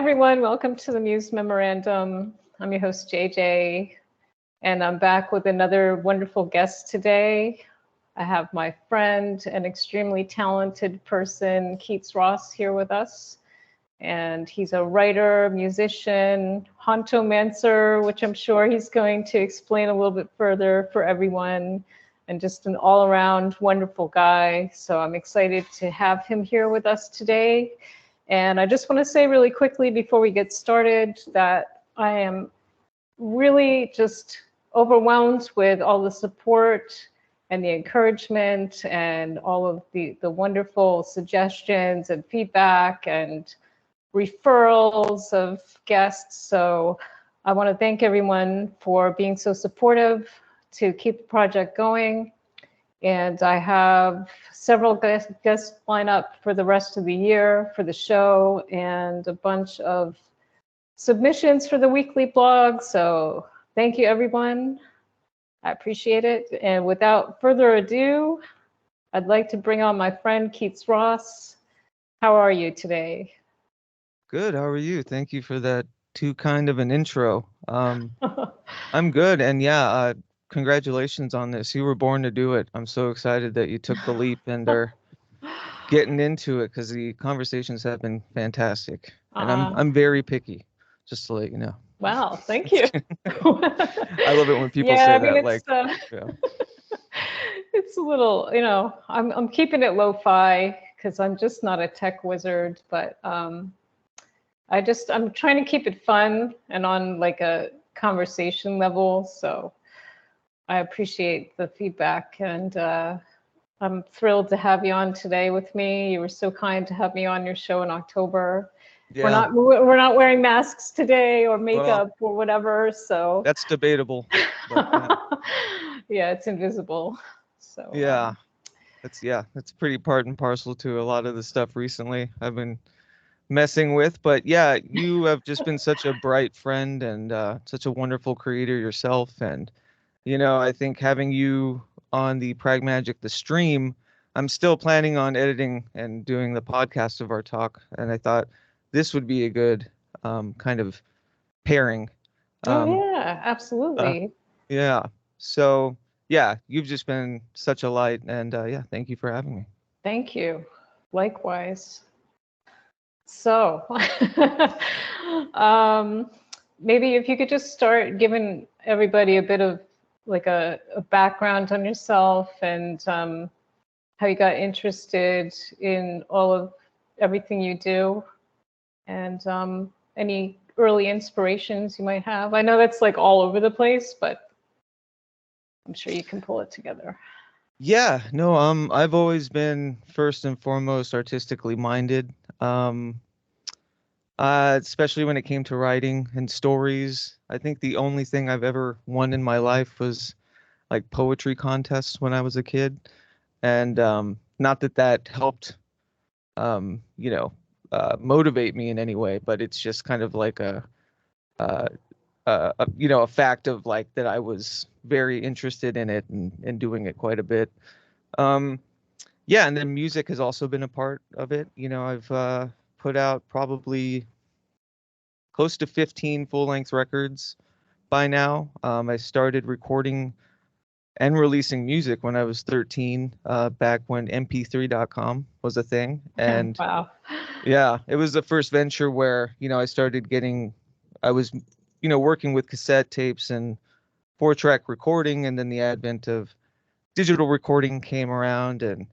everyone. Welcome to the Muse Memorandum. I'm your host, JJ, and I'm back with another wonderful guest today. I have my friend and extremely talented person, Keats Ross, here with us. And he's a writer, musician, Hauntomancer, which I'm sure he's going to explain a little bit further for everyone, and just an all-around wonderful guy. So I'm excited to have him here with us today. And I just want to say really quickly before we get started that I am really just overwhelmed with all the support and the encouragement and all of the wonderful suggestions and feedback and referrals of guests. So I want to thank everyone for being so supportive to keep the project going. And I have several guests lined up for the rest of the year for the show and a bunch of submissions for the weekly blog. So thank you, everyone. I appreciate it. And without further ado, I'd like to bring on my friend Keats Ross. How are you today? Good. How are you? Thank you for that too kind of an intro. I'm good. And yeah, congratulations on this. You were born to do it. I'm so excited that you took the leap and are getting into it because the conversations have been fantastic. And I'm very picky, just to let you know. Wow, thank you. I love it when people yeah, say I mean, that. it's, Like, yeah. it's a little, I'm keeping it lo-fi because I'm just not a tech wizard, but I'm trying to keep it fun and on like a conversation level. So I appreciate the feedback, and I'm thrilled to have you on today with me. You were so kind to have me on your show in October. Yeah. We're not wearing masks today or makeup Well, or whatever. So that's debatable. But, yeah, it's invisible. So yeah, that's pretty part and parcel to a lot of the stuff recently I've been messing with. But yeah, you have just been such a bright friend and such a wonderful creator yourself. And I think having you on the Pragmagick the stream, I'm still planning on editing and doing the podcast of our talk, and I thought this would be a good kind of pairing. oh um yeah, uh, absolutely. yeah, so yeah, you've just been such a light, and yeah, thank you for having me. Thank you. Likewise. So um, maybe if you could just start giving everybody a bit of like a background on yourself and how you got interested in all of everything you do, and any early inspirations you might have. I know that's like all over the place, but I'm sure you can pull it together. Yeah, no, I've always been first and foremost artistically minded. Um, Especially when it came to writing and stories. I think the only thing I've ever won in my life was like poetry contests when I was a kid, and not that that helped, motivate me in any way, but it's just kind of like uh, a fact of like that I was very interested in it and doing it quite a bit. Um, yeah, and then music has also been a part of it. I've put out probably close to 15 full-length records by now. I started recording and releasing music when I was 13, back when MP3.com was a thing. And Wow. yeah, it was the first venture where, I was, working with cassette tapes and 4-track recording, and then the advent of digital recording came around and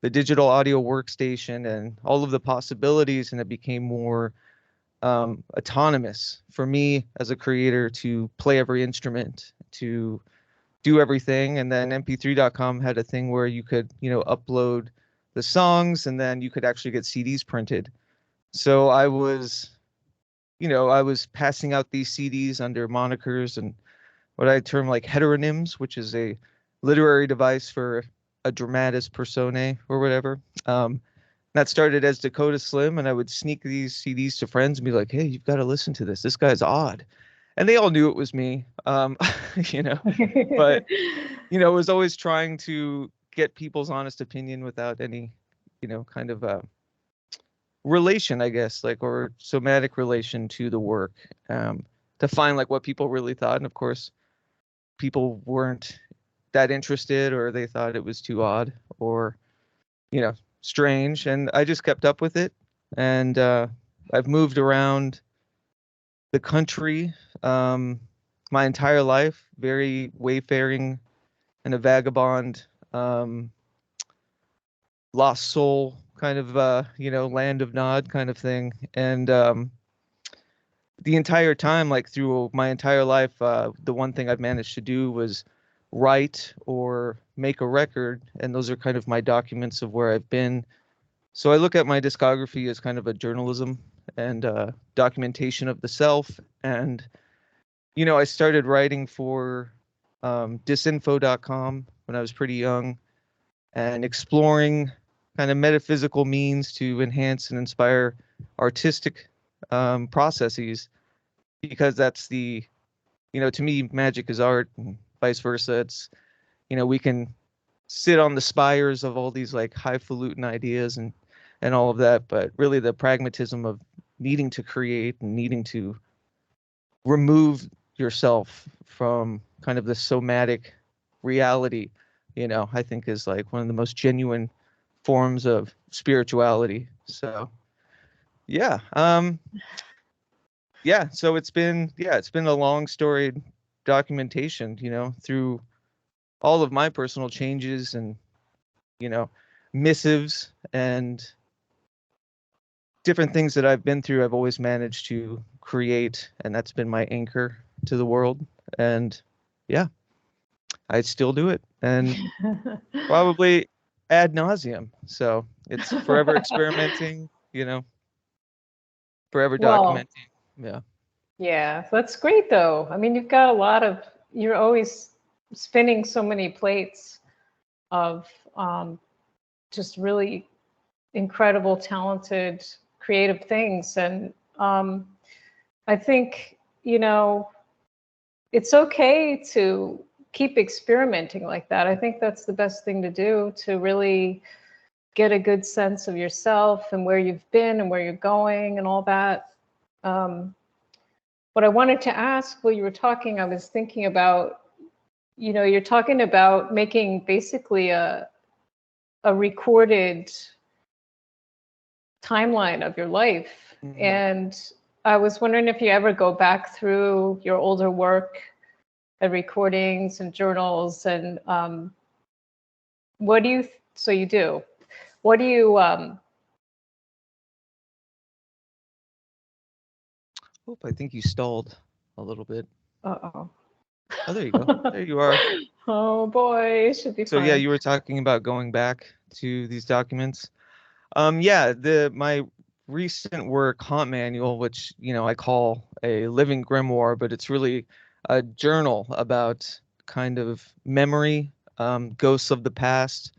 the digital audio workstation and all of the possibilities, and it became more autonomous for me as a creator to play every instrument, to do everything. And then mp3.com had a thing where you could, upload the songs and then you could actually get CDs printed. So I was passing out these CDs under monikers and what I term like heteronyms, which is a literary device for a dramatis personae or whatever. That started as Dakota Slim, and I would sneak these CDs to friends and be like, "Hey, you've got to listen to this. This guy's odd," and they all knew it was me. You know, but was always trying to get people's honest opinion without any, kind of relation, I guess, like, or somatic relation to the work, to find like what people really thought. And of course, people weren't that interested, or they thought it was too odd, or, strange. And I just kept up with it. And I've moved around the country my entire life, very wayfaring and a vagabond, lost soul kind of, land of Nod kind of thing. And the entire time, like through my entire life, the one thing I've managed to do was write or make a record. And those are kind of my documents of where I've been. So I look at my discography as kind of a journalism and documentation of the self. And, I started writing for disinfo.com when I was pretty young, and exploring kind of metaphysical means to enhance and inspire artistic processes, because that's to me, magic is art, and vice versa. It's, we can sit on the spires of all these like highfalutin ideas and all of that, but really the pragmatism of needing to create and needing to remove yourself from kind of the somatic reality, I think is like one of the most genuine forms of spirituality. So yeah, so it's been a long storied documentation, through all of my personal changes and, missives and different things that I've been through. I've always managed to create, and that's been my anchor to the world. And yeah, I still do it, and probably ad nauseum. So it's forever experimenting, forever Well, documenting. Yeah. yeah, that's great though. I mean, you're always spinning so many plates of just really incredible, talented, creative things. And I think, it's okay to keep experimenting like that. I think that's the best thing to do, to really get a good sense of yourself and where you've been and where you're going and all that. What I wanted to ask while you were talking, I was thinking about, you're talking about making basically a recorded timeline of your life. Mhm. And I was wondering if you ever go back through your older work and recordings and journals, and what do you, so you do, what do you, Oh, I think you stalled a little bit. uh-oh. Oh, there you go. There you are. Oh boy, it should be So yeah, fine. you were talking about going back to these documents. Yeah, my recent work, Haunt Manual, which, I call a living grimoire, but it's really a journal about kind of memory, ghosts of the past.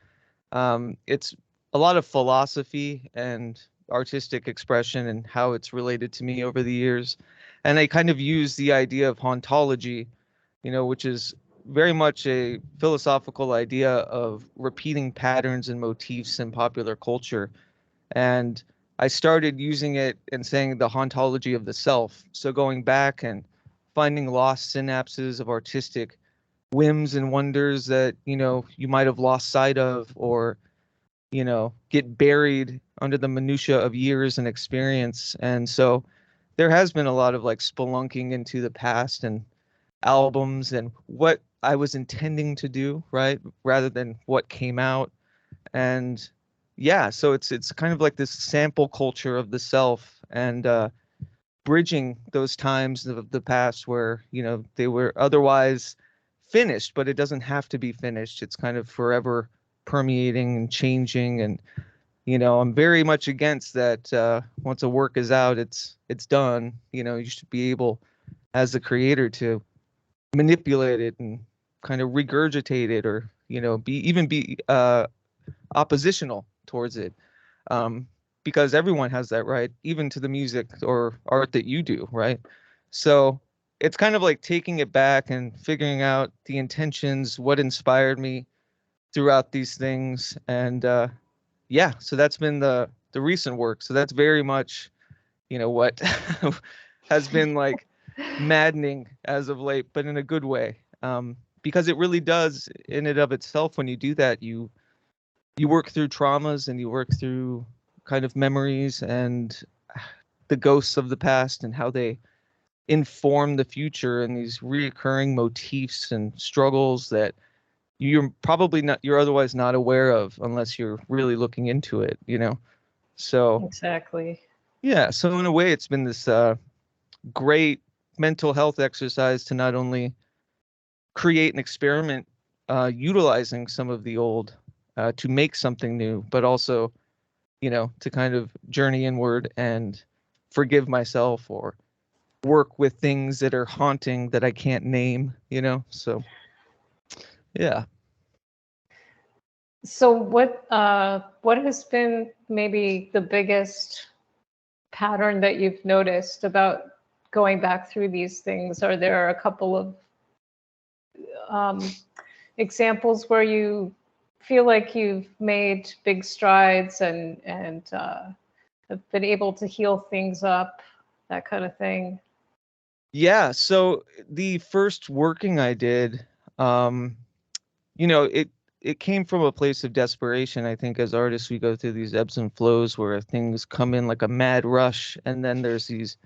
It's a lot of philosophy and artistic expression and how it's related to me over the years. And I kind of use the idea of hauntology, which is very much a philosophical idea of repeating patterns and motifs in popular culture. And I started using it and saying the hauntology of the self. So going back and finding lost synapses of artistic whims and wonders that, you might have lost sight of, or, get buried under the minutia of years and experience. And so there has been a lot of like spelunking into the past and albums and what I was intending to do, right? Rather than what came out. And yeah, so it's kind of like this sample culture of the self, and bridging those times of the past where, they were otherwise finished, but it doesn't have to be finished. It's kind of forever permeating and changing. And, I'm very much against that. Once a work is out, it's done. You should be able, as the creator, to manipulate it and kind of regurgitate it, or, be oppositional towards it, um, because everyone has that right, even to the music or art that you do, right? So it's kind of like taking it back and figuring out the intentions, what inspired me throughout these things. And yeah, so that's been the the recent work. So that's very much, what has been like maddening as of late, but in a good way. Because it really does, in and of itself, when you do that, you work through traumas and you work through kind of memories and the ghosts of the past and how they inform the future, and these reoccurring motifs and struggles that you're otherwise not aware of unless you're really looking into it, So Exactly. yeah, so in a way it's been this great mental health exercise to not only create an experiment utilizing some of the old to make something new, but also, to kind of journey inward and forgive myself or work with things that are haunting that I can't name, So yeah. So what has been maybe the biggest pattern that you've noticed about going back through these things? Are there a couple of um, examples where you feel like you've made big strides and have been able to heal things up, that kind of thing? Yeah, so the first working I did, um, it came from a place of desperation. I think as artists, we go through these ebbs and flows where things come in like a mad rush, and then there's these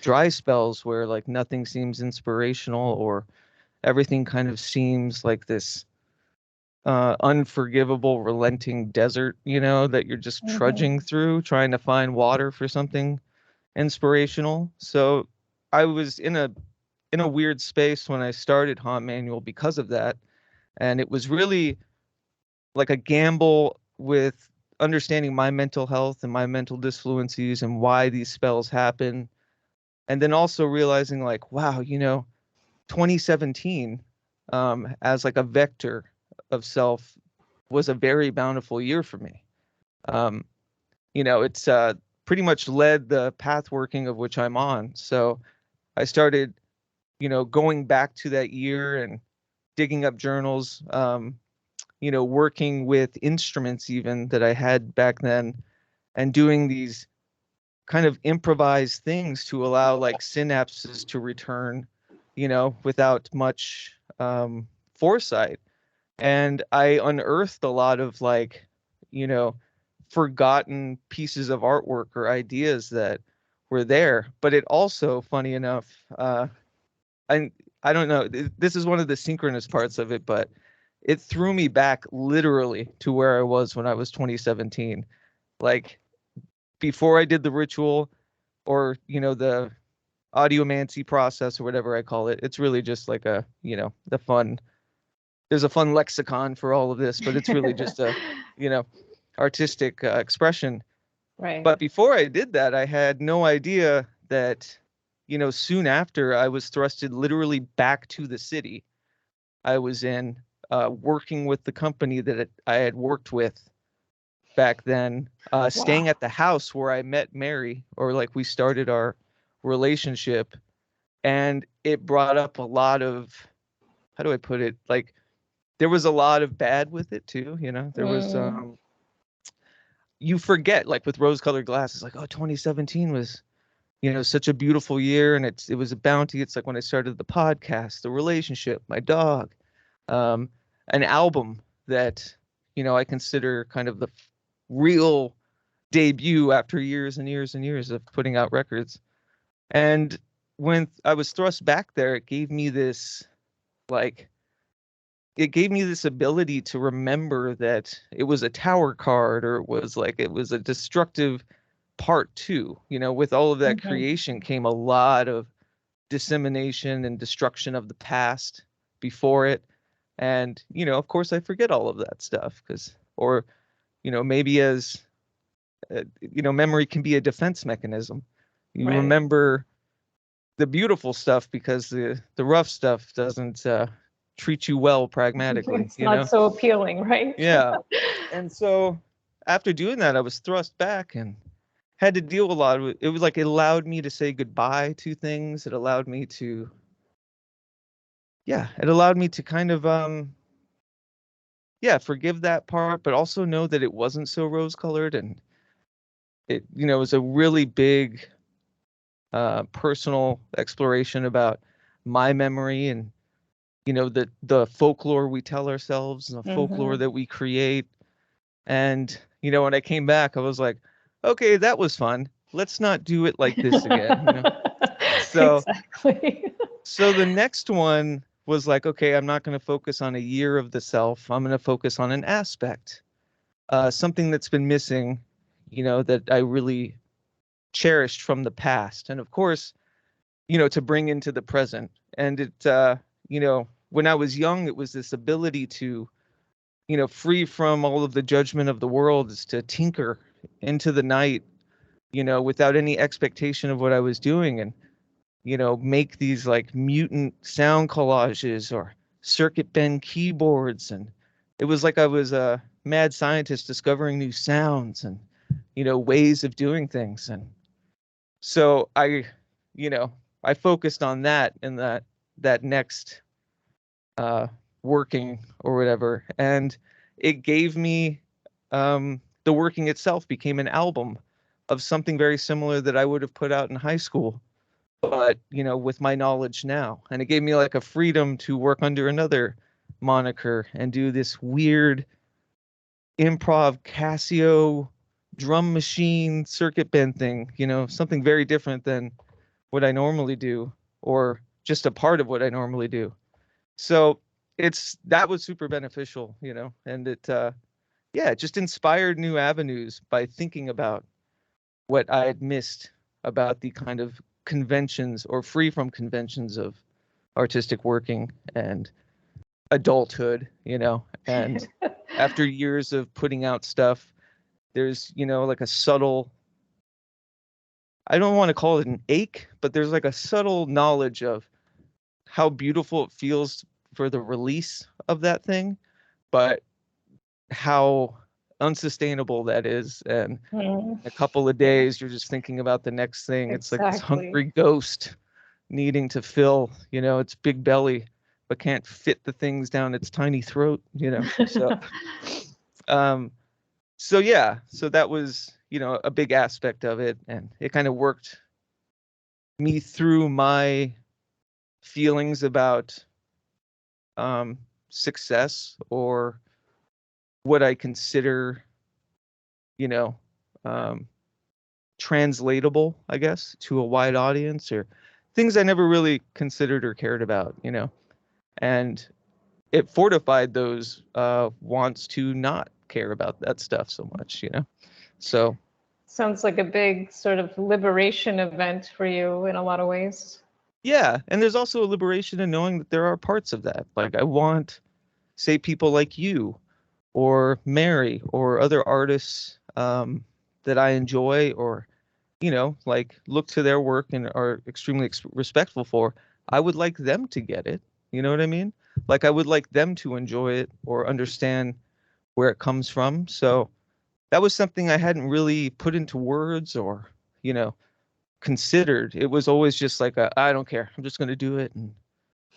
dry spells where like nothing seems inspirational or everything kind of seems like this unforgivable, relenting desert, that you're just Hmm. trudging through, trying to find water for something inspirational. So I was in a weird space when I started Haunt Manual because of that. And it was really like a gamble with understanding my mental health and my mental disfluencies and why these spells happen. And then also realizing like, wow, 2017 as like a vector of self was a very bountiful year for me. Um, it's pretty much led the path working of which I'm on. So I started, going back to that year and digging up journals, working with instruments even that I had back then and doing these kind of improvised things to allow like synapses to return, without much foresight. And I unearthed a lot of like, you know, forgotten pieces of artwork or ideas that were there. But it also, funny enough, I I don't know, this is one of the synchronous parts of it, but it threw me back literally to where I was when I was 2017. Like before I did the ritual or, the audiomancy process or whatever I call it. It's really just like there's a fun lexicon for all of this, but it's really just a, you know, artistic expression. Right. But before I did that, I had no idea that, soon after I was thrusted literally back to the city I was in, working with the company that I had worked with back then, Wow. staying at the house where I met Mary, or like we started our relationship. And it brought up a lot of, how do I put it? Like there was a lot of bad with it too, There was Mm. you forget like with rose-colored glasses, like, oh, 2017 was, such a beautiful year, and it was a bounty. It's like when I started the podcast, the relationship, my dog, um, an album that, I consider kind of the real debut after years and years and years of putting out records. And when I was thrust back there, like it gave me this ability to remember that it was a tower card, or it was a destructive part too. With all of that Mhm. creation came a lot of dissemination and destruction of the past before it. And, of course I forget all of that stuff or, maybe as, memory can be a defense mechanism. You Right. remember the beautiful stuff because the rough stuff doesn't treat you well pragmatically, It's not so appealing, right? Yeah. And so after doing that, I was thrust back and had to deal with a lot of it. It was like it allowed me to say goodbye to things. It allowed me to, yeah, it allowed me to kind of yeah, forgive that part, but also know that it wasn't so rose colored. And it, was a really big personal exploration about my memory and, the folklore we tell ourselves and the folklore that we create. And, when I came back, I was like, okay, that was fun. Let's not do it like this again. So, exactly. so the next one was like, okay, I'm not going to focus on a year of the self. I'm going to focus on an aspect, something that's been missing, that I really cherished from the past. And of course, to bring into the present. And it, when I was young, it was this ability to, free from all of the judgment of the world, is to tinker into the night, without any expectation of what I was doing, and, make these like mutant sound collages or circuit bend keyboards. And it was like I was a mad scientist discovering new sounds and, ways of doing things. And so you know, I focused on that in that next working or whatever, and it gave me the working itself became an album of something very similar that I would have put out in high school, but with my knowledge now, and it gave me like a freedom to work under another moniker and do this weird improv Casio drum machine circuit bend thing, something very different than what I normally do, or just a part of what I normally do. So that was super beneficial, and it just inspired new avenues by thinking about what I had missed about the kind of conventions or free from conventions of artistic working and adulthood, and after years of putting out stuff, there's, like a subtle, I don't want to call it an ache, but there's like a subtle knowledge of how beautiful it feels for the release of that thing, but how unsustainable that is. And a couple of days, you're just thinking about the next thing. It's like this hungry ghost needing to fill, its big belly, but can't fit the things down its tiny throat, So, so that was, a big aspect of it. And it kind of worked me through my feelings about success, or what I consider, you know, um, translatable, I guess, to a wide audience, or things I never really considered or cared about, and it fortified those wants to not care about that stuff so much, So sounds like a big sort of liberation event for you in a lot of ways. yeah, and there's also a liberation in knowing that there are parts of that. Like I want, say, people like you or Mary or other artists that I enjoy, or like look to their work and are extremely respectful for. I would like them to get it. You know what I mean? Like I would like them to enjoy it or understand where it comes from. So that was something I hadn't really put into words or, considered. It was always just like I don't care. I'm just going to do it, and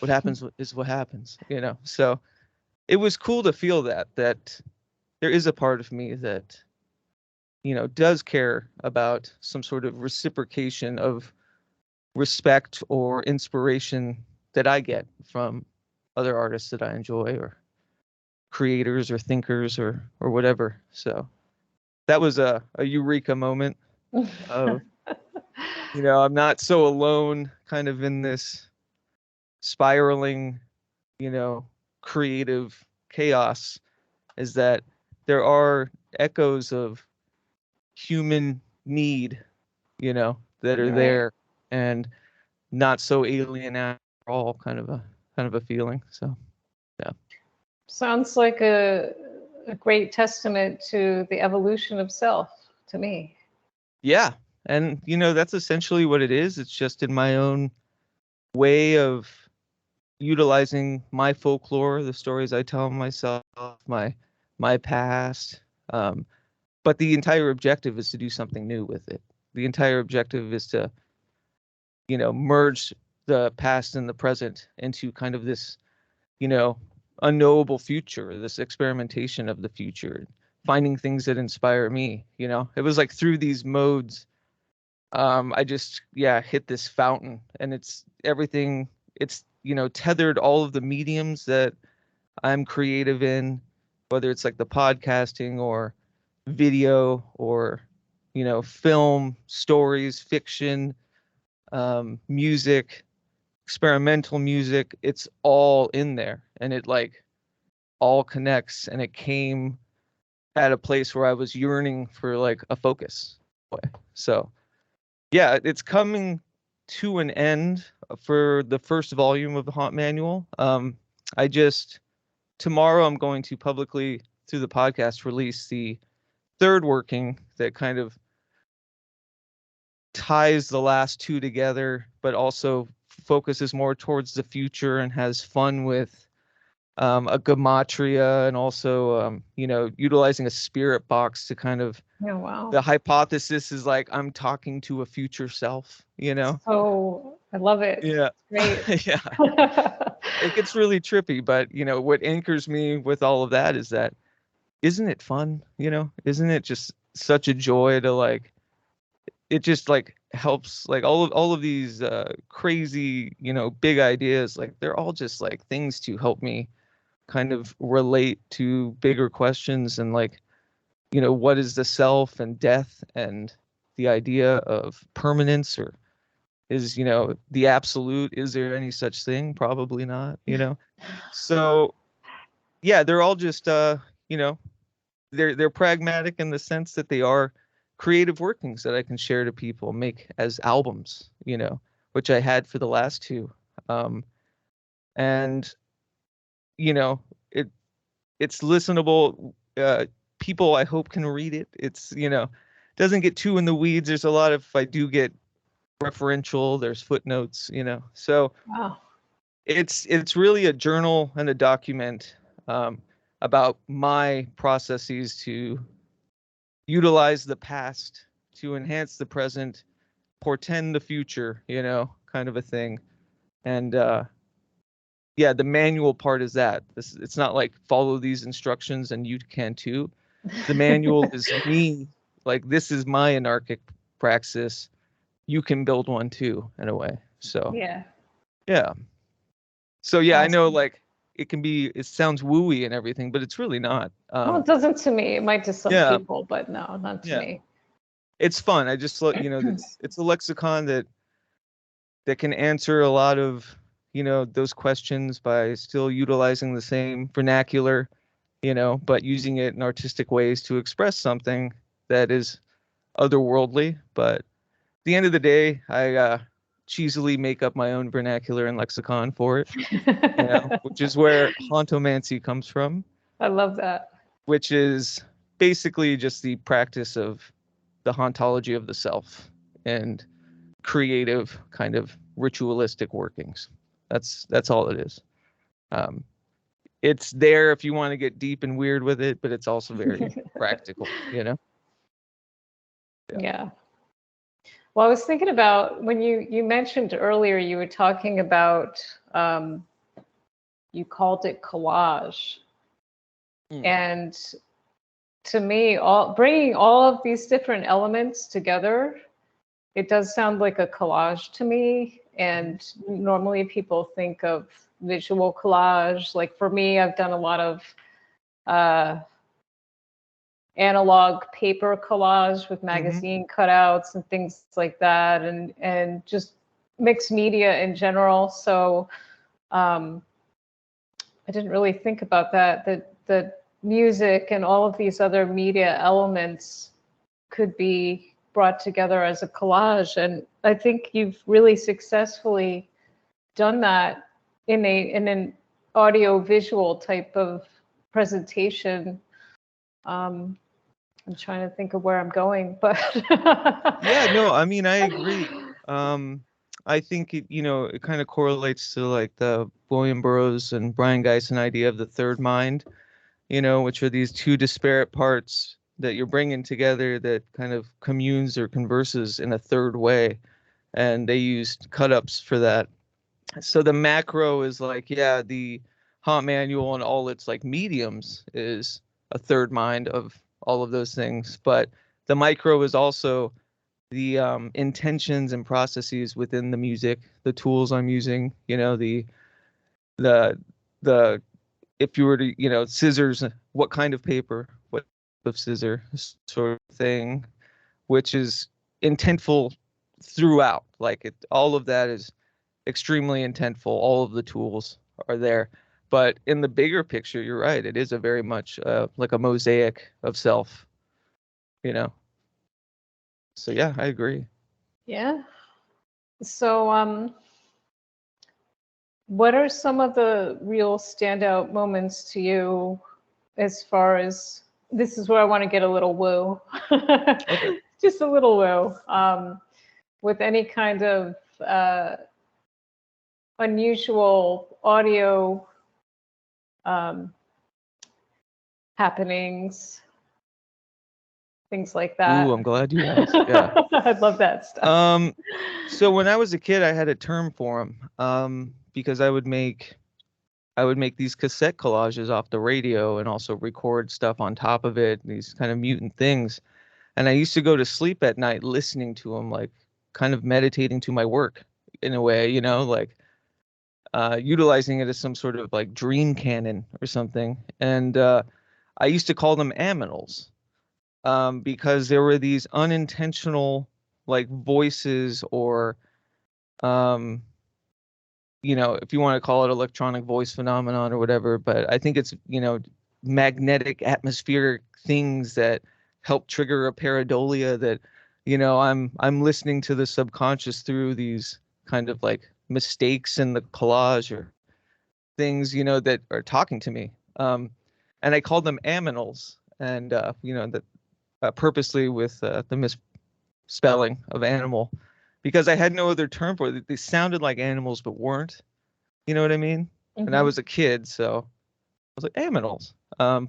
what happens is what happens. So it was cool to feel that there is a part of me that does care about some sort of reciprocation of respect or inspiration that I get from other artists that I enjoy, or creators or thinkers, or whatever. So that was a eureka moment of, I'm not so alone kind of in this spiraling, creative chaos, is that there are echoes of human need, that are there, and not so alien at all, kind of a feeling. So yeah. Sounds like a great testament to the evolution of self to me. Yeah. And that's essentially what it is. It's just in my own way of utilizing my folklore, the stories I tell myself, my past. But the entire objective is to do something new with it. The entire objective is to, merge the past and the present into kind of this, unknowable future, this experimentation of the future, finding things that inspire me. It was like through these modes, I just hit this fountain, and it's everything. It's tethered all of the mediums that I'm creative in, whether it's like the podcasting or video or film, stories, fiction, music, experimental music. It's all in there, and it like all connects, and it came at a place where I was yearning for like a focus. So yeah, it's coming to an end for the first volume of the Haunt Manual. I just tomorrow I'm going to publicly, through the podcast, release the third working that kind of ties the last two together, but also focuses more towards the future and has fun with a gematria, and also utilizing a spirit box to kind of, Oh, wow. the hypothesis is like I'm talking to a future self. Oh, I love it. Yeah. Great. Yeah. It gets really trippy, but what anchors me with all of that is that, isn't it fun? Isn't it just such a joy to like, it just like helps, like all of these crazy, big ideas, like they're all just like things to help me kind of relate to bigger questions, and like, what is the self and death, and the idea of permanence, or is, the absolute, is there any such thing? Probably not, So yeah, they're all just they're pragmatic in the sense that they are creative workings that I can share to people, make as albums, which I had for the last two. And it it's listenable. People, I hope, can read it. It's, doesn't get too in the weeds. There's a lot of, I do get referential, there's footnotes, so Wow. it's really a journal and a document about my processes to utilize the past to enhance the present, portend the future, kind of a thing. And yeah, the manual part is that it's not like follow these instructions and you can too. The manual is me, like, this is my anarchic praxis. You can build one too, in a way. So Yeah. yeah. So yeah, I know, Awesome. like, it sounds wooey and everything, but it's really not. Well, it doesn't to me. It might to some Yeah, people, but no, not to yeah. me. It's fun. I just it's a lexicon that can answer a lot of, those questions by still utilizing the same vernacular, but using it in artistic ways to express something that is otherworldly. But at the end of the day, I cheesily make up my own vernacular and lexicon for it, which is where Hauntomancy comes from, I love that. which is basically just the practice of the hauntology of the self and creative kind of ritualistic workings. That's all it is. Um, it's there if you want to get deep and weird with it, but it's also very practical, Yeah. Yeah. Well, I was thinking about when you mentioned earlier, you were talking about you called it collage, Mm. and to me, bringing all of these different elements together, it does sound like a collage to me. And normally people think of visual collage. Like for me, I've done a lot of uh, analog paper collage with Mm-hmm. magazine cutouts and things like that, and just mixed media in general. So um, I didn't really think about that. That the music and all of these other media elements could be brought together as a collage, and I think you've really successfully done that in an audio visual type of presentation. Um, I'm trying to think of where I'm going, but Yeah, no, I mean, I agree. I think it kind of correlates to like the William Burroughs and Brian Geisen idea of the third mind, which are these two disparate parts that you're bringing together that kind of communes or converses in a third way. And they used cut-ups for that. So the macro is like, yeah, the Haunt Manual and all its like mediums is a third mind of all of those things. But the micro is also the intentions and processes within the music, the tools I'm using, the the if you were to, scissors, what kind of paper, what type of scissor sort of thing, which is intentful throughout. Like all of that is extremely intentful. All of the tools are there. But in the bigger picture, you're right. It is a very much like a mosaic of self, you know. So yeah, I agree. Yeah. So, what are some of the real standout moments to you as far as this is where I want to get a little woo, Okay. just a little woo, with any kind of unusual audio um, happenings, things like that. Ooh, I'm glad you asked. Yeah. I love that stuff. So when I was a kid, I had a term for them. Because I would make these cassette collages off the radio and also record stuff on top of it, these kind of mutant things. And I used to go to sleep at night listening to them, like kind of meditating to my work in a way, like utilizing it as some sort of like dream canon or something. And I used to call them aminals, because there were these unintentional like voices or um, if you want to call it electronic voice phenomenon or whatever, but I think it's, magnetic atmospheric things that help trigger a pareidolia that, I'm listening to the subconscious through these kind of like mistakes in the collage or things, that are talking to me. And I called them aminals, and that purposely with the misspelling of animal, because I had no other term for it. They sounded like animals but weren't. You know what I mean? And I Mhm. was a kid, so I was like aminals.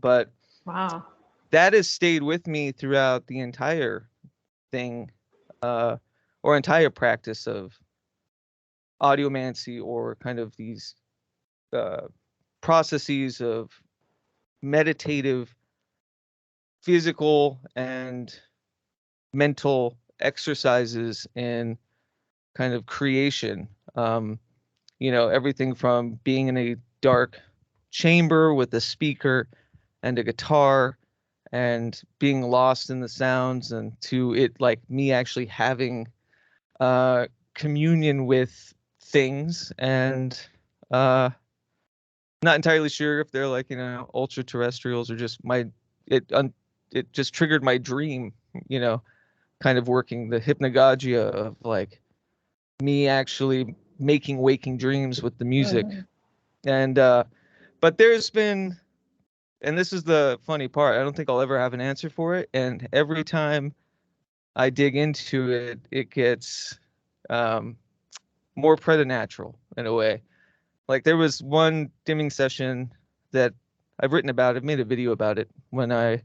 But Wow. that has stayed with me throughout the entire thing, uh, or entire practice of audiomancy, or kind of these uh, processes of meditative, physical, and mental exercises in kind of creation. Everything from being in a dark chamber with a speaker and a guitar and being lost in the sounds, and to it like me actually having communion with things, and uh not entirely sure if they're like, ultra terrestrials or just it just triggered my dream, you know kind of working the hypnagogia of like me actually making waking dreams with the music. Mhm. And but there's been, and this is the funny part, I don't think I'll ever have an answer for it, and every time I dig into it, it gets um more preternatural in a way. Like there was one dimming session that I've written about, I've made a video about it, when I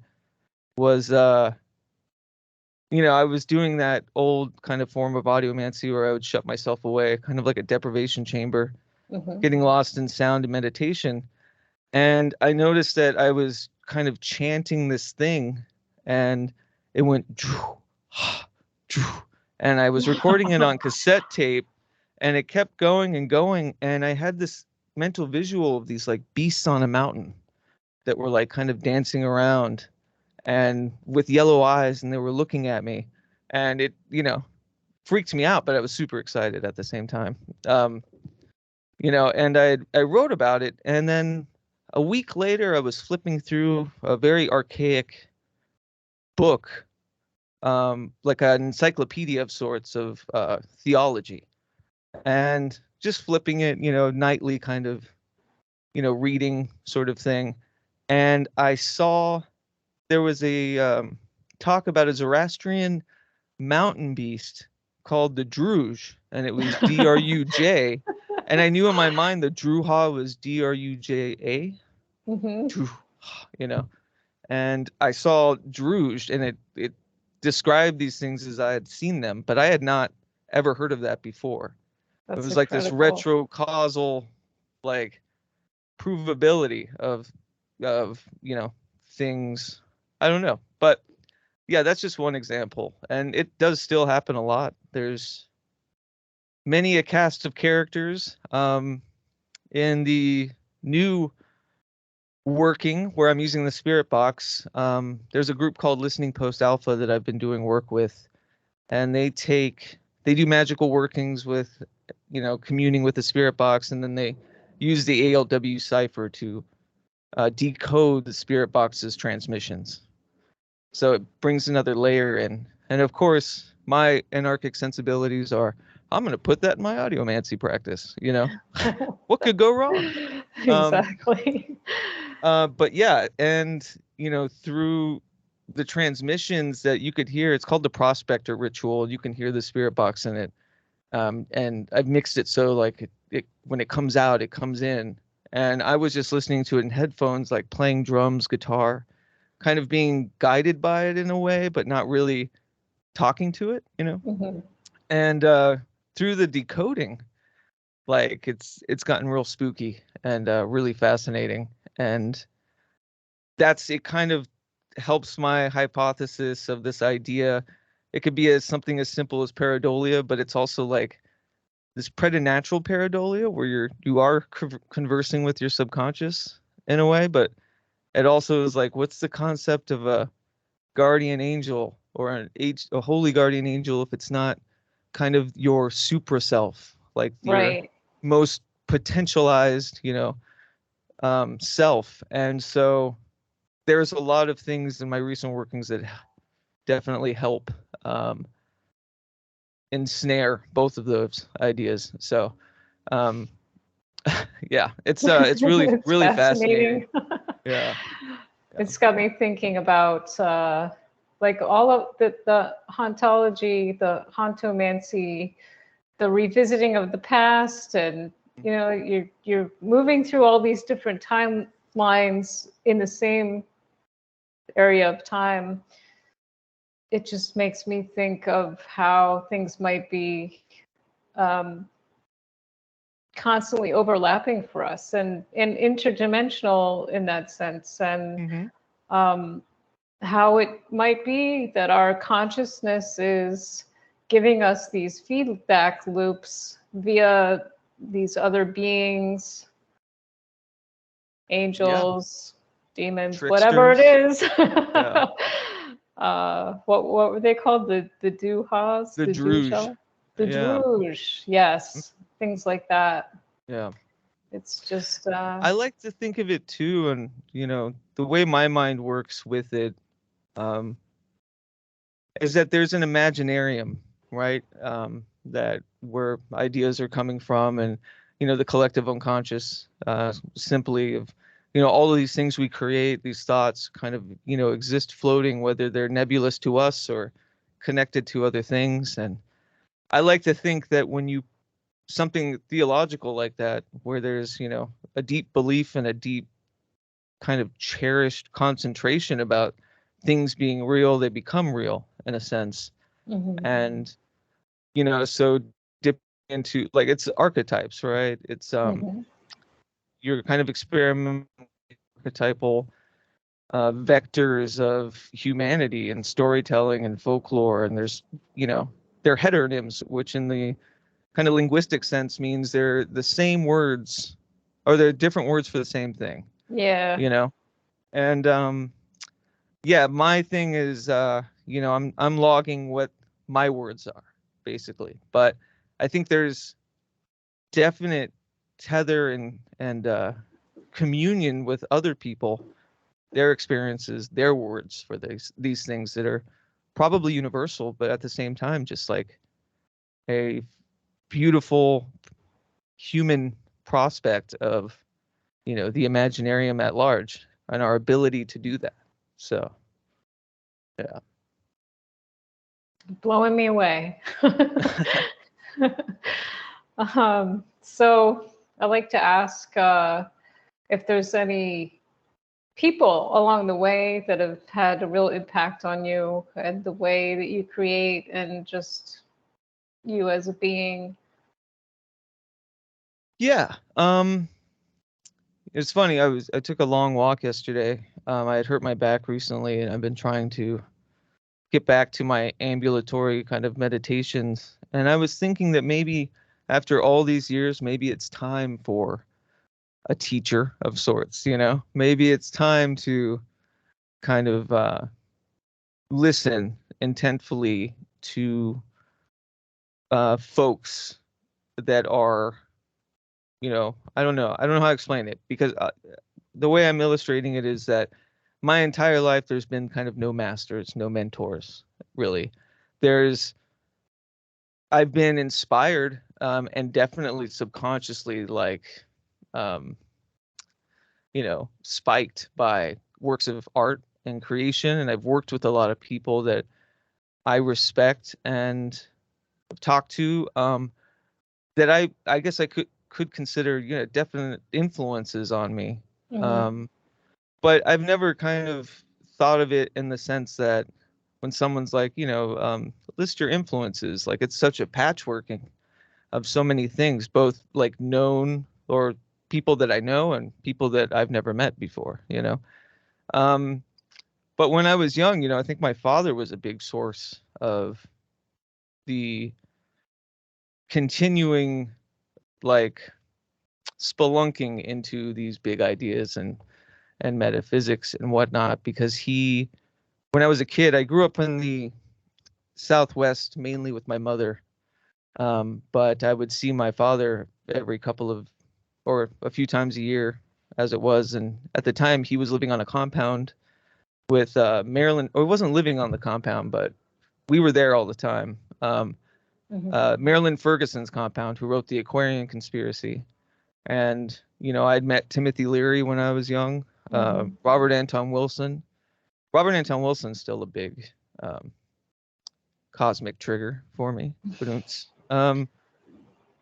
was I was doing that old kind of form of audiomancy where I would shut myself away, kind of like a deprivation chamber, Mhm. getting lost in sound and meditation. And I noticed that I was kind of chanting this thing, and it went "Drew, drew," and I was recording it on cassette tape, and it kept going and going, and I had this mental visual of these like beasts on a mountain that were like kind of dancing around and with yellow eyes, and they were looking at me, and it freaked me out, but I was super excited at the same time. um and I wrote about it, and then a week later I was flipping through a very archaic book, like an encyclopedia of sorts of theology, and just flipping it, nightly kind of, reading sort of thing. And I saw there was a talk about a Zoroastrian mountain beast called the Druj, and it was Druj. And I knew in my mind the Druha was Druja, Mhm. Druh, and I saw Druj, and it described these things as I had seen them, but I had not ever heard of that before. It That's was like this incredible. retro-causal, like provability of things I don't know, but yeah, that's just one example, and it does still happen a lot. There's many a cast of characters in the new working where I'm using the spirit box. There's a group called Listening Post Alpha that I've been doing work with, and they do magical workings with, communing with the spirit box, and then they use the ALW cipher to decode the spirit box's transmissions. So it brings another layer in. And of course, my anarchic sensibilities are, I'm going to put that in my audiomancy practice, What could go wrong? Exactly. But yeah, and, through the transmissions that you could hear, it's called the prospector ritual. You can hear the spirit box in it. And I've mixed it so like it when it comes out, it comes in. And I was just listening to it in headphones, like playing drums, guitar, kind of being guided by it in a way, but not really talking to it, Mm-hmm. And through the decoding, like it's gotten real spooky and really fascinating. And it kind of helps my hypothesis of this idea. It could be something as simple as pareidolia, but it's also like this preternatural pareidolia where you are conversing with your subconscious in a way, but it also is like, what's the concept of a guardian angel or a holy guardian angel if it's not kind of your supra self, like your Right. most potentialized, self. And so there's a lot of things in my recent workings that definitely help ensnare both of those ideas. So um, yeah, it's really It's really fascinating. fascinating. Yeah. Yeah. It's got me thinking about like all of the hauntology, the hauntomancy, the revisiting of the past, and you're moving through all these different timelines in the same area of time. It just makes me think of how things might be um, constantly overlapping for us and interdimensional in that sense, and Mm-hmm. um, how it might be that our consciousness is giving us these feedback loops via these other beings, Yeah. angels, demons, whatever it Tricksters. is. Yeah. What were they called? The Duhas, The the Druge. Duja, the Yeah. Druge. Yes, things like that. Yeah. It's just I like to think of it too, and the way my mind works with it, um, is that there's an imaginarium, right? That where ideas are coming from, and the collective unconscious, simply of all of these things we create, these thoughts kind of exist floating, whether they're nebulous to us or connected to other things. And I like to think that when you something theological like that, where there's a deep belief and a deep kind of cherished concentration about things being real, they become real in a sense. mhm, And so dip into, like, it's archetypes, right? It's mhm, you're kind of experimenting with archetypal vectors of humanity and storytelling and folklore, and there's they're heteronyms, which in the kind of linguistic sense means they're the same words, or they're different words for the same thing, yeah, you know and yeah, my thing is, I'm logging what my words are, basically. But I think there's definite tether and communion with other people, their experiences, their words for these things that are probably universal, but at the same time, just like a beautiful human prospect of, the Imaginarium at large and our ability to do that. So, yeah. blowing me away. So I like to ask if there's any people along the way that have had a real impact on you and the way that you create and just you as a being. Yeah. It's funny. I took a long walk yesterday. I had hurt my back recently, and I've been trying to get back to my ambulatory kind of meditations. And I was thinking that maybe after all these years, maybe it's time for a teacher of sorts. Maybe it's time to kind of listen intentfully to folks that are, I don't know how to explain it, because the way I'm illustrating it is that my entire life there's been kind of no masters, no mentors, really. There's I've been inspired, and definitely subconsciously, like, um, spiked by works of art and creation, and I've worked with a lot of people that I respect and talk to, that I guess I could consider, definite influences on me. Mm-hmm. But I've never kind of thought of it in the sense that when someone's like, list your influences, like it's such a patchworking of so many things, both like known or people that I know and people that I've never met before. Um, but when I was young, I think my father was a big source of the continuing, like, spelunking into these big ideas and metaphysics and whatnot, because when I was a kid, I grew up in the Southwest mainly with my mother. But I would see my father every couple of, or a few times a year as it was. And at the time he was living on a compound with Marilyn, or he wasn't living on the compound, but we were there all the time. Mm-hmm. Marilyn Ferguson's compound, who wrote The Aquarian Conspiracy. And, I'd met Timothy Leary when I was young, Mm-hmm. Robert Anton Wilson. Robert Anton Wilson's still a big um, cosmic trigger for me.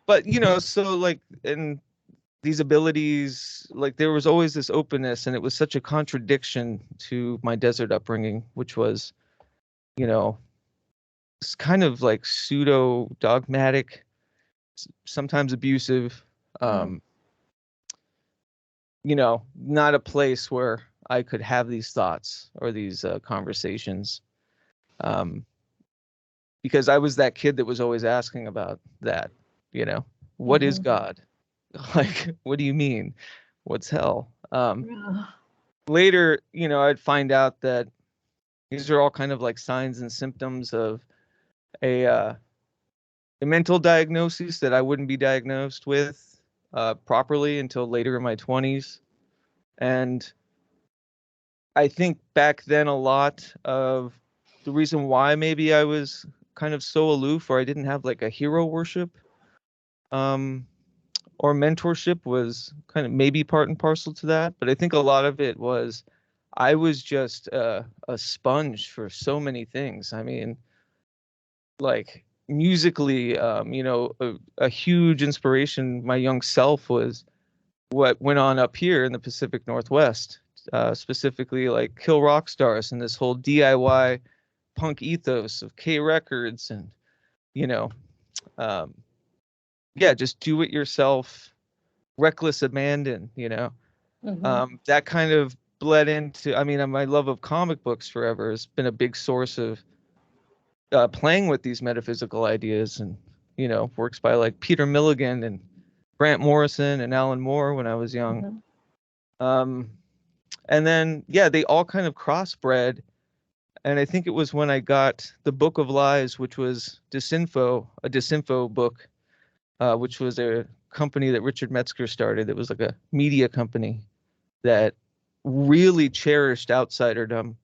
But, so like, and these abilities, like there was always this openness, and it was such a contradiction to my desert upbringing, which was, you know, it's kind of like pseudo dogmatic, sometimes abusive, Mm-hmm. um, not a place where I could have these thoughts or these conversations. Um, because I was that kid that was always asking about that, you know, what is Mm-hmm. God? Like, what do you mean? What's hell? Yeah. Later, I'd find out that these are all kind of like signs and symptoms of a mental diagnosis that I wouldn't be diagnosed with properly until later in my 20s. And I think back then a lot of the reason why maybe I was kind of so aloof, or I didn't have like a hero worship, um, or mentorship, was kind of maybe part and parcel to that. But I think a lot of it was I was just a sponge for so many things. I mean, like musically, a huge inspiration, my young self, was what went on up here in the Pacific Northwest, specifically like Kill Rock Stars and this whole DIY punk ethos of K Records, and you know, um, yeah, just do it yourself, reckless abandon. Mm-hmm. That kind of bled into. I mean, my love of comic books forever has been a big source of playing with these metaphysical ideas, and works by like Peter Milligan and Grant Morrison and Alan Moore when I was young. Mm-hmm. Um, and then yeah, they all kind of crossbred. And I think it was when I got the Book of Lies, which was a Disinfo book, which was a company that Richard Metzger started. It was like a media company that really cherished outsiderdom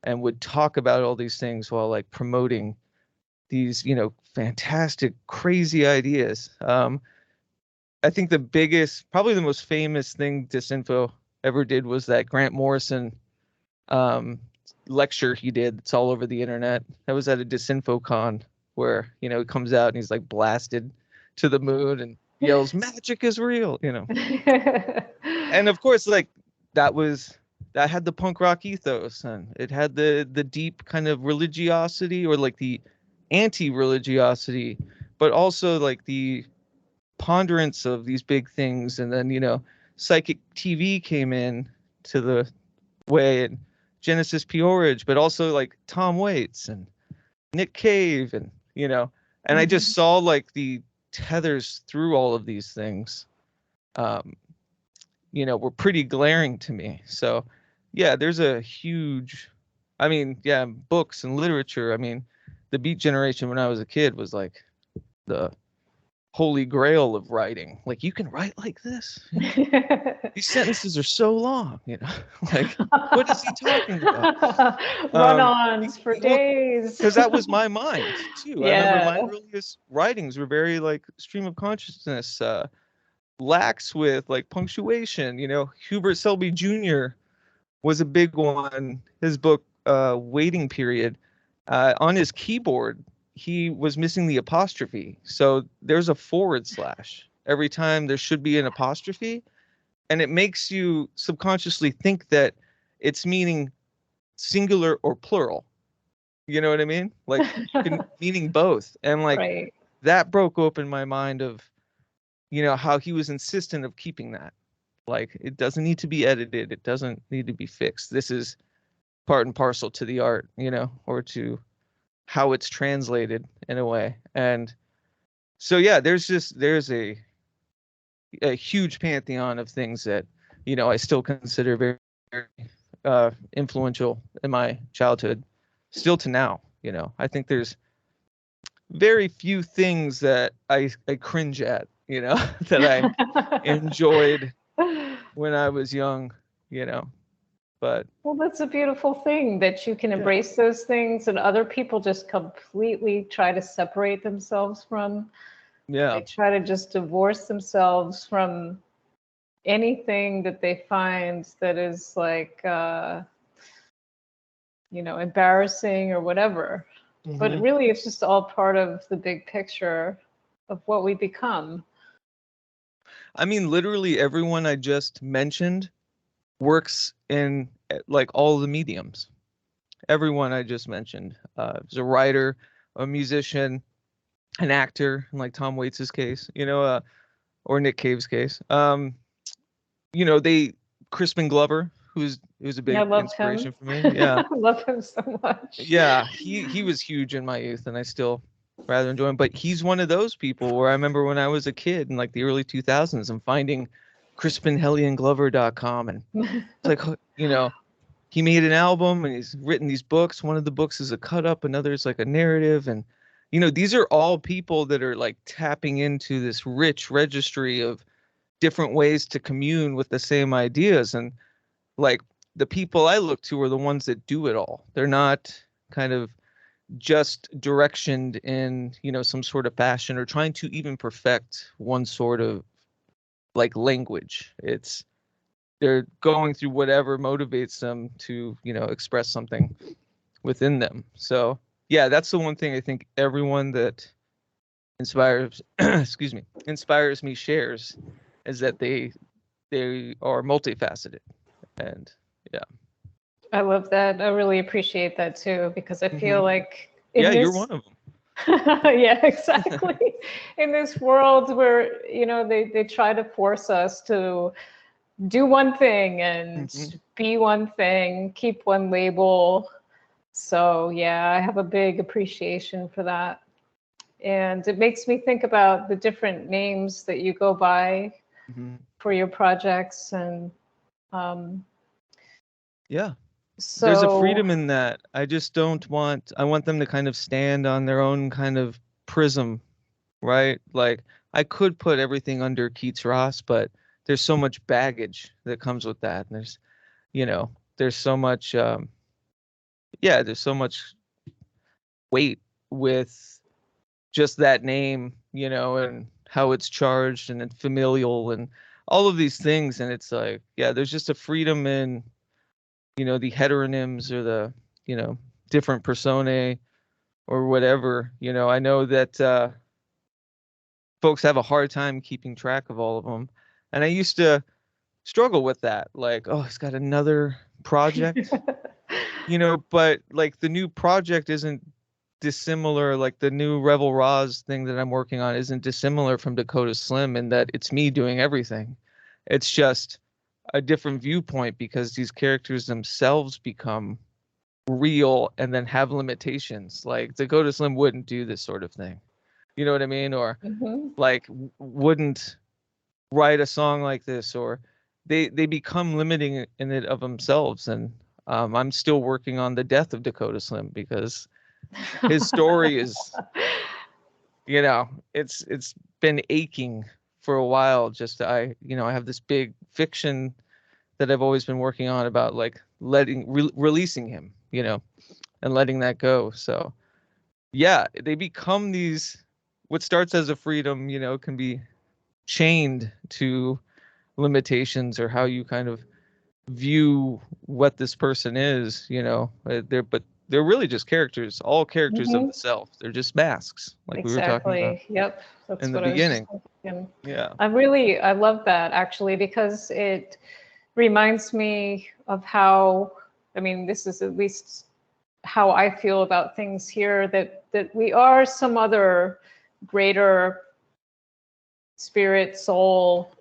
and would talk about all these things while like promoting these, fantastic, crazy ideas. I think the biggest, probably the most famous thing Disinfo ever did was that Grant Morrison um, lecture he did. It's all over the internet. That was at a DisinfoCon where, he comes out and he's like blasted to the moon and yells, "Magic is real." And of course, like that had the punk rock ethos, and it had the deep kind of religiosity, or like the anti-religiosity, but also like the ponderance of these big things. And then, psychic TV came in to the way, and Genesis Peorage, but also like Tom Waits and Nick Cave, and and I just saw like the tethers through all of these things, were pretty glaring to me. So yeah, there's a huge, I mean, yeah, books and literature. I mean, the Beat Generation when I was a kid was like the holy grail of writing. Like, you can write like this? These sentences are so long, like, what is he talking about? Run-ons for days. Because that was my mind too. I remember my Yeah. earliest writings were very like stream of consciousness, lax with like punctuation. Hubert Selby Jr. was a big one. His book, Waiting Period, on his keyboard, he was missing the apostrophe. So there's a forward slash every time there should be an apostrophe. And it makes you subconsciously think that it's meaning singular or plural. You know what I mean? Like, meaning both. And like, right. that broke open my mind of, how he was insistent of keeping that. Like, it doesn't need to be edited. It doesn't need to be fixed. This is part and parcel to the art, or to how it's translated in a way. And so, yeah, there's a huge pantheon of things that, I still consider very, very influential in my childhood, still to now. I think there's very few things that I cringe at, that I enjoyed when I was young, but. Well, that's a beautiful thing that you can embrace those things, and other people just completely try to separate themselves from. Yeah. They try to just divorce themselves from anything that they find that is like, embarrassing or whatever. Mm-hmm. But really, it's just all part of the big picture of what we become. I mean, literally everyone I just mentioned works in like all the mediums. Everyone I just mentioned is a writer, a musician, an actor, in like Tom Waits' case, or Nick Cave's case. Crispin Glover, who's a big inspiration for me. Yeah, I love him so much. Yeah, he was huge in my youth, and I still rather enjoy him. But he's one of those people where I remember when I was a kid in like the early 2000s, and finding crispinhellionglover.com, and it's like, he made an album and he's written these books. One of the books is a cut up, another is like a narrative, and these are all people that are like tapping into this rich registry of different ways to commune with the same ideas. And like, the people I look to are the ones that do it all. They're not kind of just directioned in, some sort of fashion, or trying to even perfect one sort of like language. They're going through whatever motivates them to, express something within them. So yeah, that's the one thing I think everyone that inspires me shares, is that they are multifaceted. And yeah. I love that. I really appreciate that too, because I feel like you're one of them. Yeah, exactly. In this world where, they try to force us to do one thing and be one thing, keep one label. So yeah, I have a big appreciation for that. And it makes me think about the different names that you go by for your projects. And yeah. So there's a freedom in that. I want them to kind of stand on their own kind of prism, right? Like, I could put everything under Keats Ross, but there's so much baggage that comes with that. And there's so much, there's so much weight with just that name, and how it's charged and familial and all of these things. And it's like, there's just a freedom in, the heteronyms, or the, different personae or whatever. I know that folks have a hard time keeping track of all of them. And I used to struggle with that. Like, oh, he's got another project, but like, the new project isn't dissimilar. Like, the new Rebel Raws thing that I'm working on isn't dissimilar from Dakota Slim, in that it's me doing everything. It's just a different viewpoint because these characters themselves become real and then have limitations. Like Dakota Slim wouldn't do this sort of thing. You know what I mean? Or like wouldn't write a song like this, or they become limiting in it of themselves. And I'm still working on the death of Dakota Slim because his story is, you know, it's been aching for a while. Just I have this big fiction that I've always been working on about like releasing him, and letting that go. So yeah, they become these, what starts as a freedom, can be chained to limitations or how you kind of view what this person is, but they're really just characters, all characters of the self. They're just masks, like we were talking about. Yep. That's in the what I was beginning. thinking. Yeah. I love that actually, because it reminds me of how, I mean, this is at least how I feel about things here, that we are some other greater spirit, soul,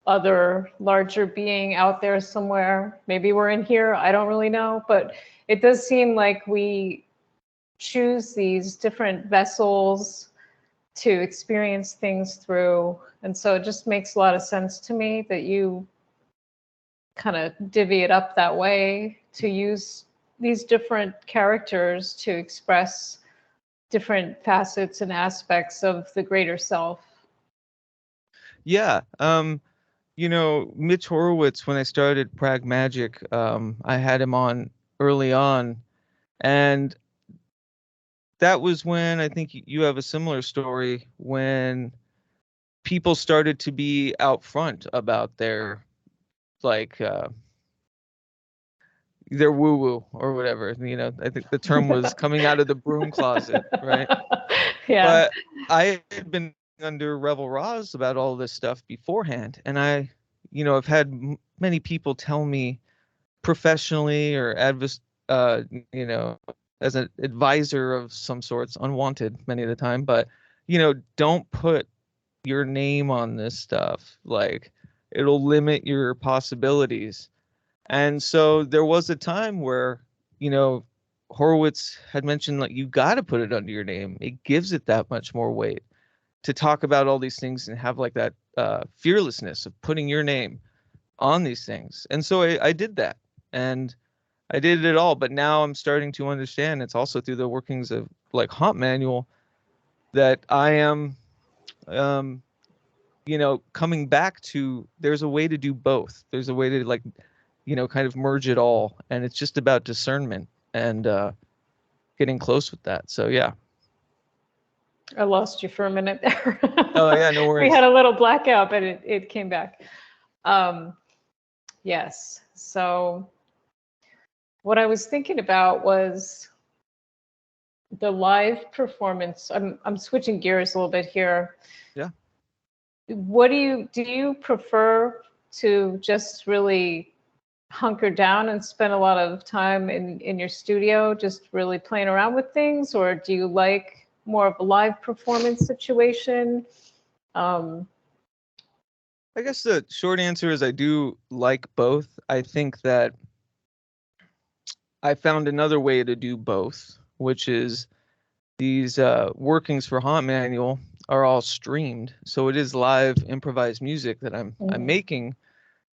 other larger being out there somewhere. Maybe we're in here, I don't really know, but it does seem like we choose these different vessels to experience things through. And so it just makes a lot of sense to me that you kind of divvy it up that way, to use these different characters to express different facets and aspects of the greater self. Yeah. Mitch Horowitz, when I started Pragmagick, I had him on early on, and that was when I think you have a similar story, when people started to be out front about their like their woo-woo or whatever. I think the term was coming out of the broom closet, right? Yeah. But I had been under Rebel Raws about all this stuff beforehand, and I've had many people tell me professionally or as an advisor of some sorts, unwanted many of the time, but don't put your name on this stuff. Like, it'll limit your possibilities. And so there was a time where, Horowitz had mentioned, like, you got to put it under your name. It gives it that much more weight to talk about all these things and have like that fearlessness of putting your name on these things. And so I did that, and I did it all. But now I'm starting to understand, it's also through the workings of like Haunt Manual, that I am, coming back to, there's a way to do both. There's a way to like, kind of merge it all. And it's just about discernment and getting close with that. So, yeah. I lost you for a minute there. Oh, yeah, no worries. We had a little blackout, but it came back. Yes. So what I was thinking about was the live performance. I'm switching gears a little bit here. Yeah. What do you prefer to just really hunker down and spend a lot of time in your studio just really playing around with things, or do you like more of a live performance situation? I guess the short answer is I do like both. I think that I found another way to do both, which is these workings for Haunt Manual are all streamed. So it is live improvised music that I'm making,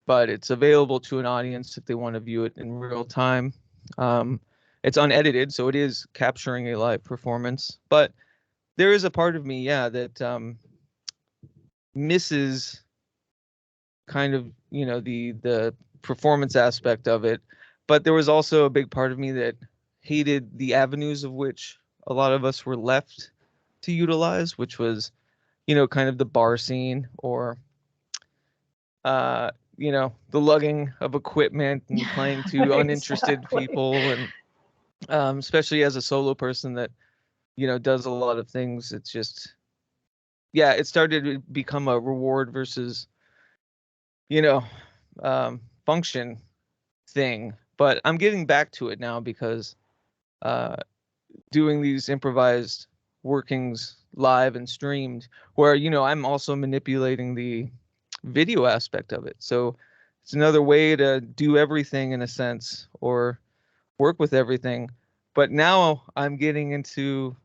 but it's available to an audience if they want to view it in real time. It's unedited, so it is capturing a live performance. But there is a part of me, that misses kind of, the performance aspect of it. But there was also a big part of me that hated the avenues of which a lot of us were left to utilize, which was, kind of the bar scene, or the lugging of equipment and playing to uninterested people. And especially as a solo person that, does a lot of things, it's just, it started to become a reward versus, function thing. But I'm getting back to it now because doing these improvised workings live and streamed, where I'm also manipulating the video aspect of it. So it's another way to do everything in a sense, or work with everything. But now I'm getting into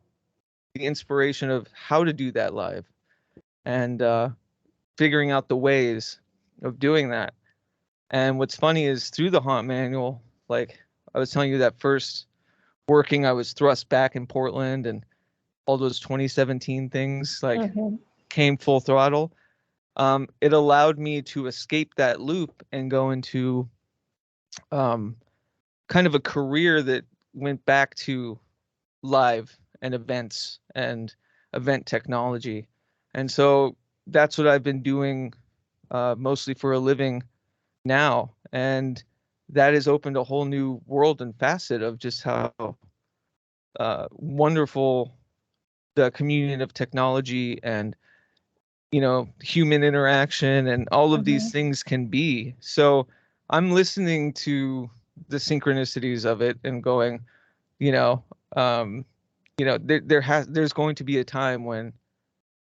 the inspiration of how to do that live, and figuring out the ways of doing that. And what's funny is through the Haunt Manual, like I was telling you, that first working, I was thrust back in Portland, and all those 2017 things like came full throttle. It allowed me to escape that loop and go into kind of a career that went back to live and events and event technology. And so that's what I've been doing mostly for a living now. And that has opened a whole new world and facet of just how wonderful the communion of technology and, human interaction and all of these things can be. So I'm listening to the synchronicities of it and going, you know, um, there's going to be a time when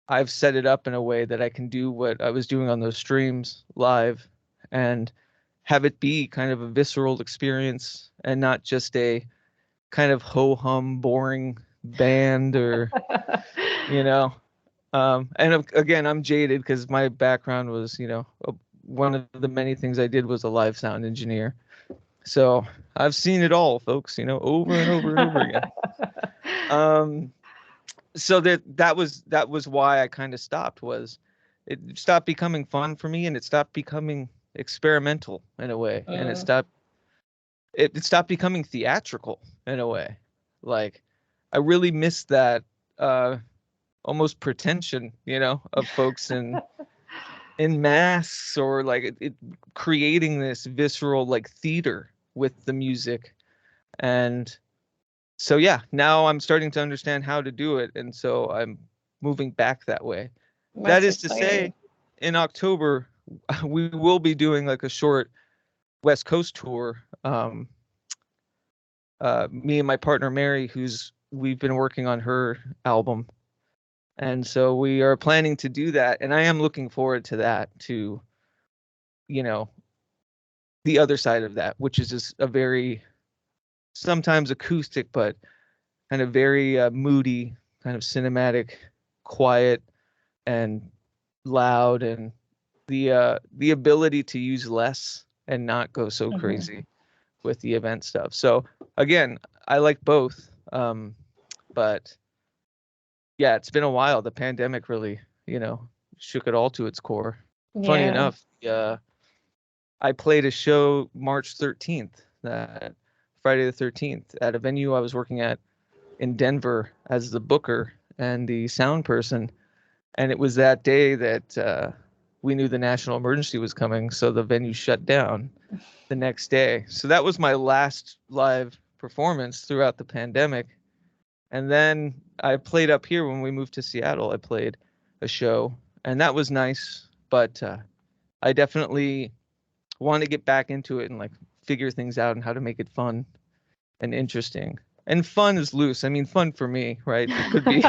I've set it up in a way that I can do what I was doing on those streams live, and have it be kind of a visceral experience and not just a kind of ho hum boring band, or you know and again, I'm jaded because my background was, one of the many things I did was a live sound engineer. So I've seen it all, folks, over and over and over again. So that was why I kind of stopped. Was it stopped becoming fun for me, and it stopped becoming experimental in a way, and it stopped becoming theatrical in a way. Like I really missed that almost pretension, of folks in masks, or like it creating this visceral like theater with the music. And so yeah, now I'm starting to understand how to do it, and so I'm moving back that way. That That's is to say, exciting. in October we will be doing like a short West Coast tour. Me and my partner Mary, we've been working on her album, and so we are planning to do that, and I am looking forward to that, to you know the other side of that, which is just a very sometimes acoustic, but kind of very moody, kind of cinematic, quiet and loud, and the ability to use less and not go so crazy with the event stuff. So again, I like both, but yeah, it's been a while. The pandemic really, shook it all to its core. Funny Yeah. enough, I played a show March 13th, that Friday the 13th, at a venue I was working at in Denver as the booker and the sound person. And it was that day that we knew the national emergency was coming, so the venue shut down the next day. So that was my last live performance throughout the pandemic. And then I played up here when we moved to Seattle. I played a show, and that was nice. But I definitely want to get back into it and like figure things out and how to make it fun and interesting. And fun is loose. I mean, fun for me, right? It could be,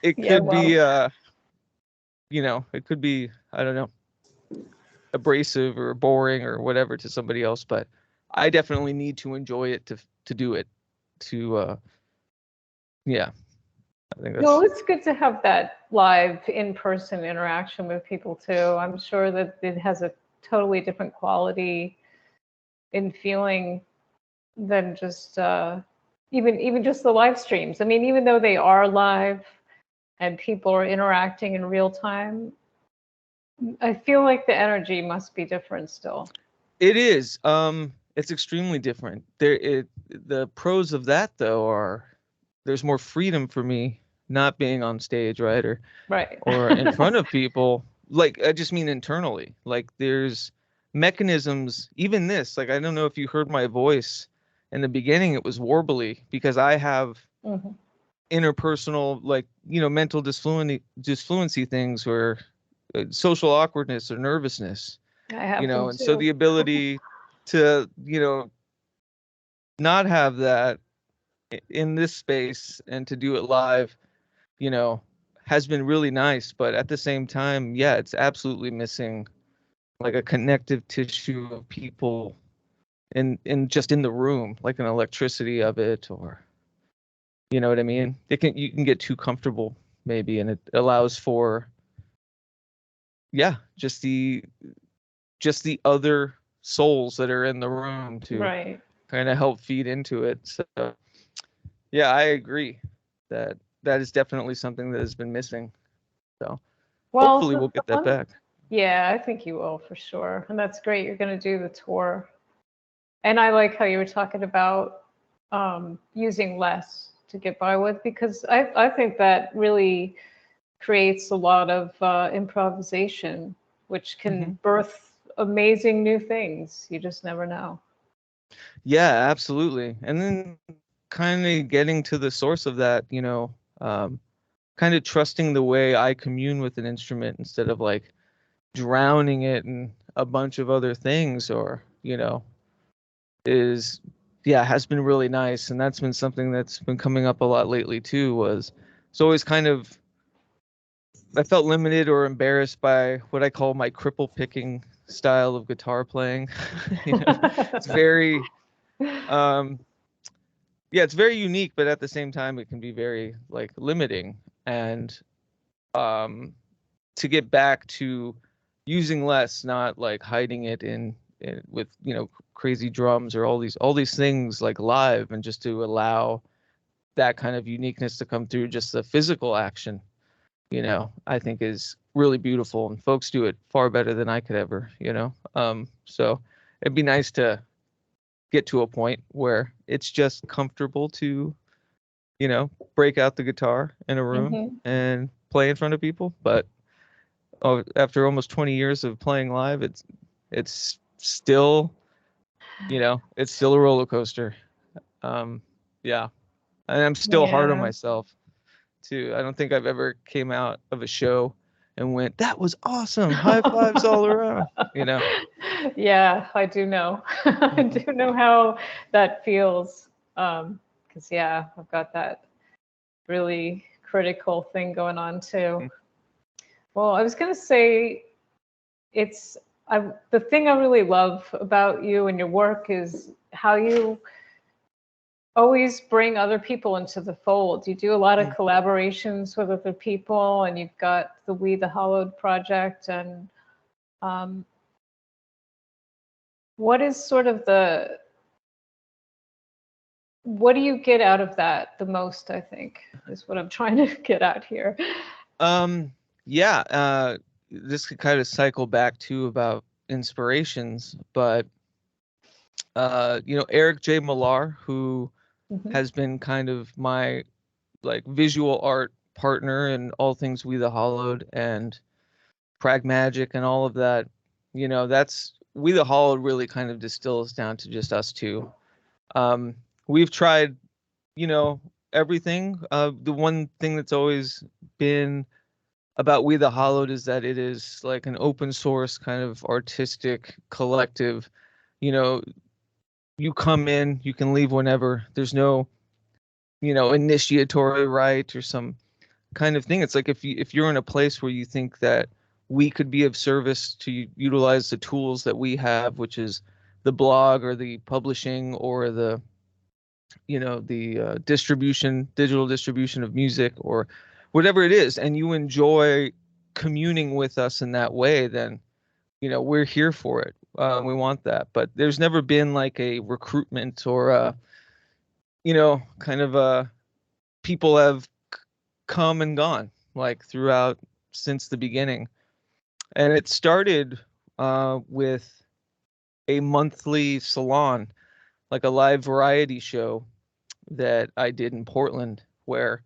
it Yeah, could be, well, it could be, I don't know, abrasive or boring or whatever to somebody else. But I definitely need to enjoy it to do it. Yeah, I think well, that's. it's good to have that live in-person interaction with people too. I'm sure that it has a totally different quality in feeling than just even just the live streams. I mean, even though they are live and people are interacting in real time, I feel like the energy must be different still. It is. It's extremely different. The pros of that though are there's more freedom for me not being on stage, right? Right. Or in front of people. Like I just mean internally. Like there's mechanisms, even this, like I don't know if you heard my voice in the beginning, it was warbly because I have Mhm. interpersonal, like, mental disfluency things, or social awkwardness or nervousness, I have them and so too. the ability to, not have that in this space and to do it live, you know, has been really nice, but at the same time, yeah, it's absolutely missing like a connective tissue of people in just in the room, like an electricity of it, or you know what I mean? You can get too comfortable maybe, and it allows for, yeah, just the other souls that are in the room to Right. kind of help feed into it. So yeah, I agree that that is definitely something that has been missing. So Well, hopefully we'll the get that one, back. yeah, I think you will for sure. And that's great. You're going to do the tour. And I like how you were talking about using less to get by with, because I think that really creates a lot of improvisation, which can Hmm. birth amazing new things. You just never know. Yeah, absolutely. And then kind of getting to the source of that, um, kind of trusting the way I commune with an instrument instead of like drowning it in a bunch of other things, or, is, yeah, has been really nice. And that's been something that's been coming up a lot lately too, was it's always kind of, I felt limited or embarrassed by what I call my cripple picking style of guitar playing. It's very, um, yeah, it's very unique, but at the same time, it can be very like limiting. And um, to get back to using less, not like hiding it in with crazy drums or all these things like live, and just to allow that kind of uniqueness to come through just the physical action, I think is really beautiful, and folks do it far better than I could ever. So it'd be nice to get to a point where it's just comfortable to break out the guitar in a room Hmm. and play in front of people. But after almost 20 years of playing live, it's still, it's still a roller coaster. Um, yeah, and I'm still hard on Yeah. myself too. I don't think I've ever came out of a show and went, "That was awesome! High fives all around." Yeah, I do know. I Mhm. do know how that feels. Because yeah, I've got that really critical thing going on too. Well, I was gonna say it's the thing I really love about you and your work is how you always bring other people into the fold. You do a lot of Mm. collaborations with other people, and you've got the We the Hollowed project. And um, what is sort of what do you get out of that the most, I think, is what I'm trying to get at here. Um, yeah, this could kind of cycle back to about inspirations, but Eric J. Millar, who Hmm. has been kind of my like visual art partner in all things We the Hollowed and Pragmagick and all of that. That's We the Hollowed really kind of distills down to just us two. Um, we've tried, you know, everything. The one thing that's always been about We the Hollowed is that it is like an open source kind of artistic collective. You know, you come in, you can leave whenever. There's no, initiatory rite or some kind of thing. It's like if you're in a place where you think that we could be of service to utilize the tools that we have, which is the blog or the publishing or the digital distribution of music or whatever it is, and you enjoy communing with us in that way, then we're here for it. We want that, but there's never been like a recruitment or kind of people have come and gone like throughout since the beginning. And it started with a monthly salon, like a live variety show that I did in Portland, where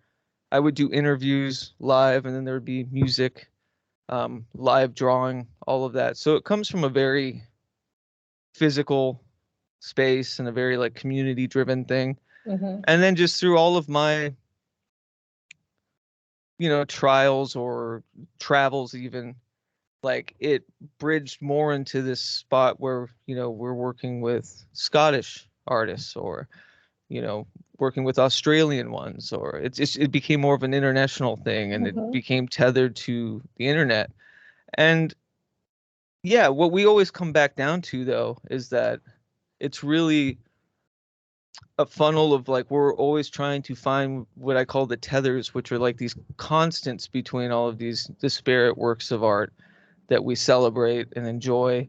I would do interviews live, and then there would be music, live drawing, all of that. So it comes from a very physical space and a very like community driven thing. Hmm. And then just through all of my, trials or travels, even like it bridged more into this spot where we're working with Scottish artists or working with Australian ones, or it became more of an international thing, and it became tethered to the internet. And yeah, what we always come back down to, though, is that it's really a funnel of like, we're always trying to find what I call the tethers, which are like these constants between all of these disparate works of art that we celebrate and enjoy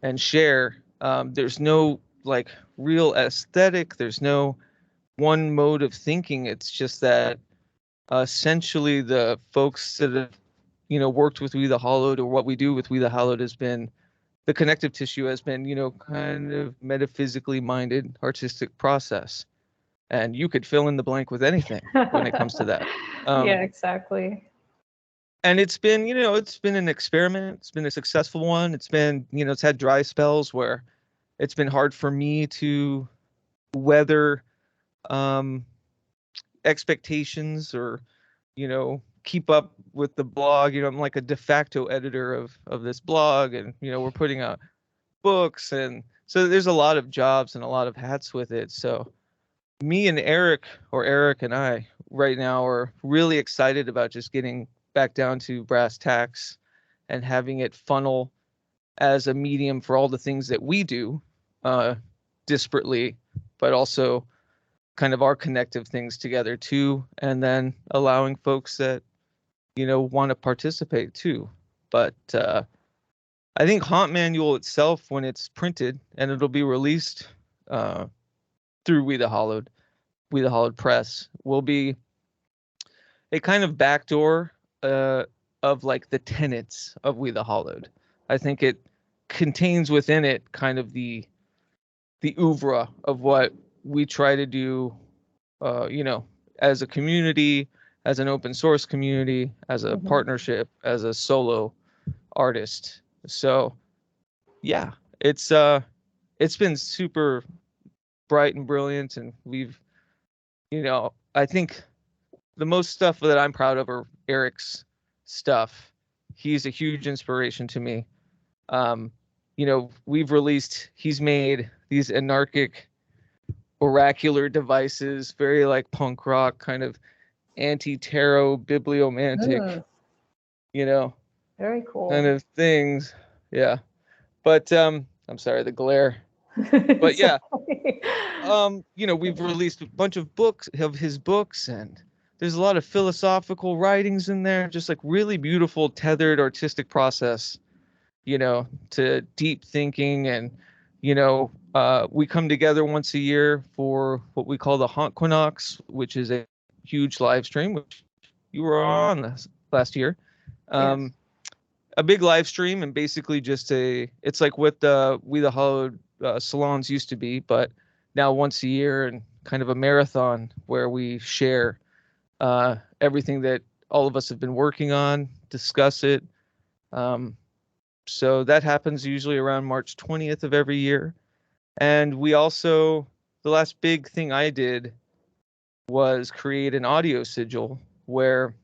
and share. There's no like real aesthetic. There's no one mode of thinking. It's just that essentially the folks that have, worked with We the Hollowed, or what we do with We the Hollowed, has been the connective tissue, has been, kind of metaphysically minded artistic process. And you could fill in the blank with anything when it comes to that. Yeah, exactly. And it's been, it's been an experiment. It's been a successful one. It's been, it's had dry spells where it's been hard for me to weather expectations, or, keep up with the blog. I'm like a de facto editor of this blog, and, we're putting out books. And so there's a lot of jobs and a lot of hats with it. So me and Eric, or Eric and I, right now are really excited about just getting back down to brass tacks and having it funnel as a medium for all the things that we do disparately, but also kind of our connective things together too, and then allowing folks that, want to participate too. But I think Haunt Manual itself, when it's printed and it'll be released through We the Hollowed Press, will be a kind of backdoor of like the tenets of We the Hollowed. I think it contains within it kind of the oeuvre of what we try to do, as a community, as an open source community, as a partnership, as a solo artist. So yeah, it's been super bright and brilliant, and we've, I think the most stuff that I'm proud of are Eric's stuff. He's a huge inspiration to me. He's made these anarchic oracular devices, very like punk rock, kind of anti-tarot, bibliomantic, very cool kind of things. Yeah. But I'm sorry, the glare. But yeah, we've released a bunch of books of his books, and there's a lot of philosophical writings in there, just like really beautiful, tethered artistic process, to deep thinking. And, we come together once a year for what we call the Hauntomancer, which is a huge live stream, which you were on last year. Yes. A big live stream, and basically just it's like what the We the Hollowed salons used to be, but now once a year, and kind of a marathon where we share everything that all of us have been working on, discuss it. So that happens usually around March 20th of every year. And we also, the last big thing I did was create an audio sigil where,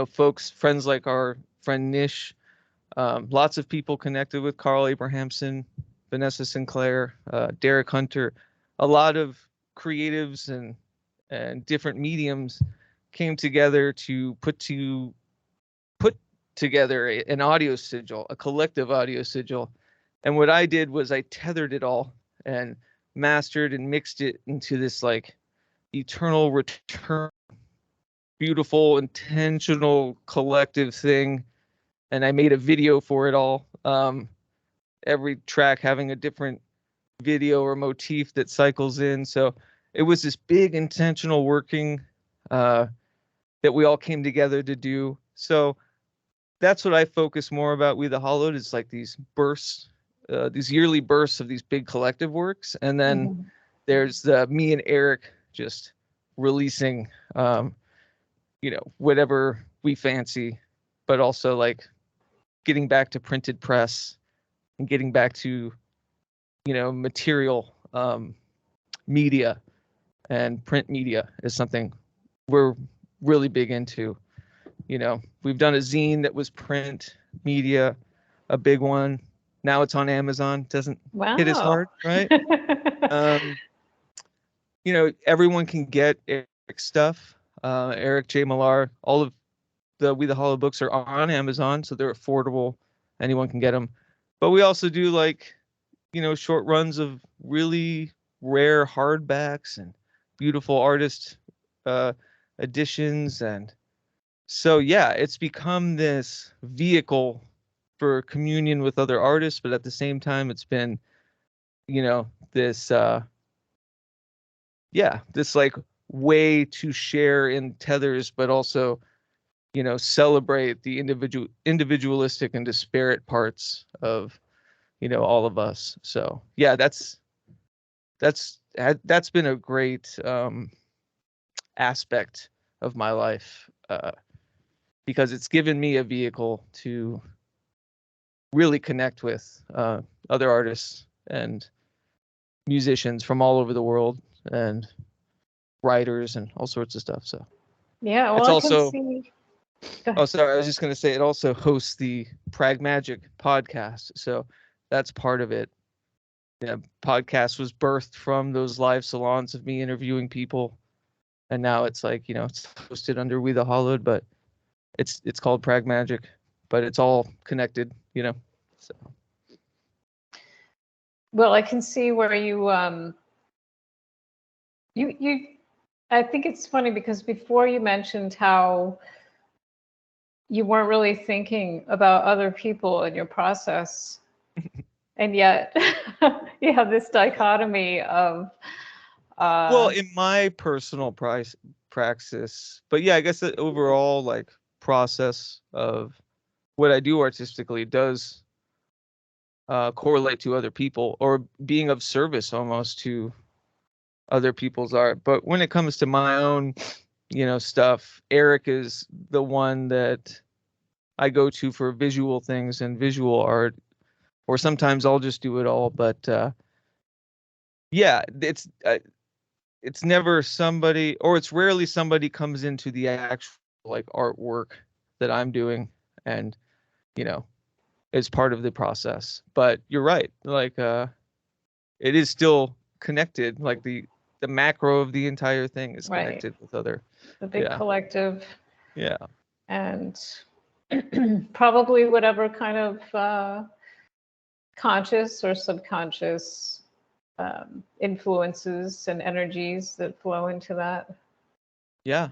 folks, friends like our friend Nish, lots of people connected with Carl Abrahamson, Vanessa Sinclair, Derek Hunter, a lot of creatives and different mediums came together to put together an audio sigil, a collective audio sigil. And what I did was I tethered it all and mastered and mixed it into this like eternal return, beautiful, intentional, collective thing. And I made a video for it all. Every track having a different video or motif that cycles in. So it was this big intentional working that we all came together to do. So that's what I focus more about. We the Hollowed is like these bursts, these yearly bursts of these big collective works. And then there's me and Eric just releasing, whatever we fancy, but also like getting back to printed press and getting back to, material media, and print media is something we're really big into. We've done a zine that was print media, a big one. Now it's on Amazon. Doesn't hit as hard, right? everyone can get Eric's stuff. Eric J. Millar, all of the We the Hollow books are on Amazon, so they're affordable. Anyone can get them. But we also do like, short runs of really rare hardbacks and beautiful artist uh, editions. And so, yeah, it's become this vehicle for communion with other artists, but at the same time, it's been, this, this like way to share in tethers, but also, celebrate the individualistic and disparate parts of, all of us. So yeah, that's been a great aspect of my life, because it's given me a vehicle to really connect with other artists and musicians from all over the world and writers and all sorts of stuff. So Yeah, well, it's I can also, see. oh, sorry, I was just going to say it also hosts the Pragmagick podcast. So that's part of it. Yeah, podcast was birthed from those live salons of me interviewing people, and now it's like, it's hosted under We the Hollowed, but it's called Pragmagick, but it's all connected, So Well, I can see where you I think it's funny because before you mentioned how you weren't really thinking about other people in your process, and yet you have this dichotomy of well, in my personal praxis, but yeah, I guess the overall like process of what I do artistically does correlate to other people or being of service almost to other people's art. But when it comes to my own, stuff, Eric is the one that I go to for visual things and visual art, or sometimes I'll just do it all. But yeah, it's never somebody, or it's rarely somebody comes into the actual like artwork that I'm doing and, is part of the process. But you're right, like it is still connected, like the macro of the entire thing is right, connected with other. the big collective, Yeah. and probably whatever kind of conscious or subconscious influences and energies that flow into that. Yeah.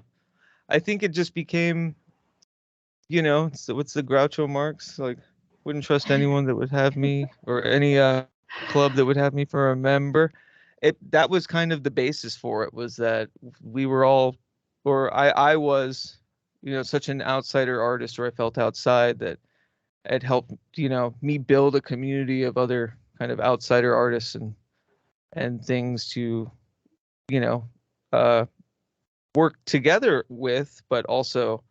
I think it just became, what's the Groucho Marx? Like, wouldn't trust anyone that would have me, or any club that would have me for a member. That was kind of the basis for it, was that we were all, or I was, such an outsider artist, or I felt outside, that it helped, me build a community of other kind of outsider artists and things to, you know, uh, work together with, but also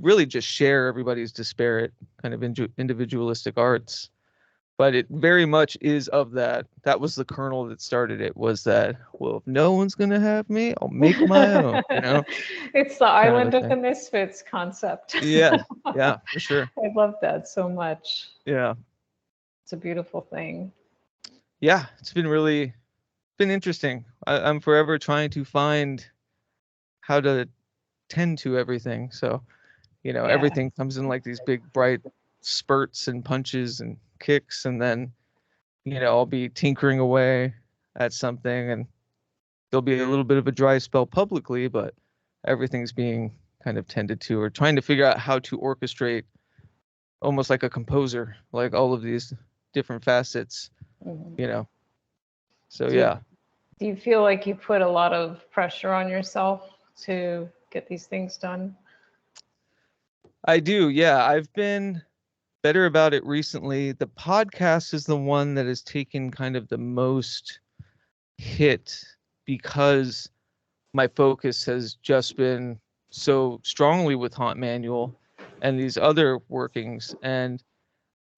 really just share everybody's disparate kind of individualistic arts. But it very much is of that. That was the kernel that started it, was that, well, if no one's going to have me, I'll make my own, It's the kind of a island of the thing. misfits concept. Yeah. Yeah, for sure. I love that so much. Yeah. It's a beautiful thing. Yeah. It's been interesting. I'm forever trying to find how to tend to everything. So, Yeah. everything comes in like these big, bright spurts and punches and kicks. And then, I'll be tinkering away at something, and there'll be a little bit of a dry spell publicly, but everything's being kind of tended to, or trying to figure out how to orchestrate, almost like a composer, like all of these different facets, Mhm. So, Do you, yeah. do you feel like you put a lot of pressure on yourself to get these things done? I do. Yeah. I've been better about it recently. The podcast is the one that has taken kind of the most hit, because my focus has just been so strongly with Haunt Manual and these other workings. And,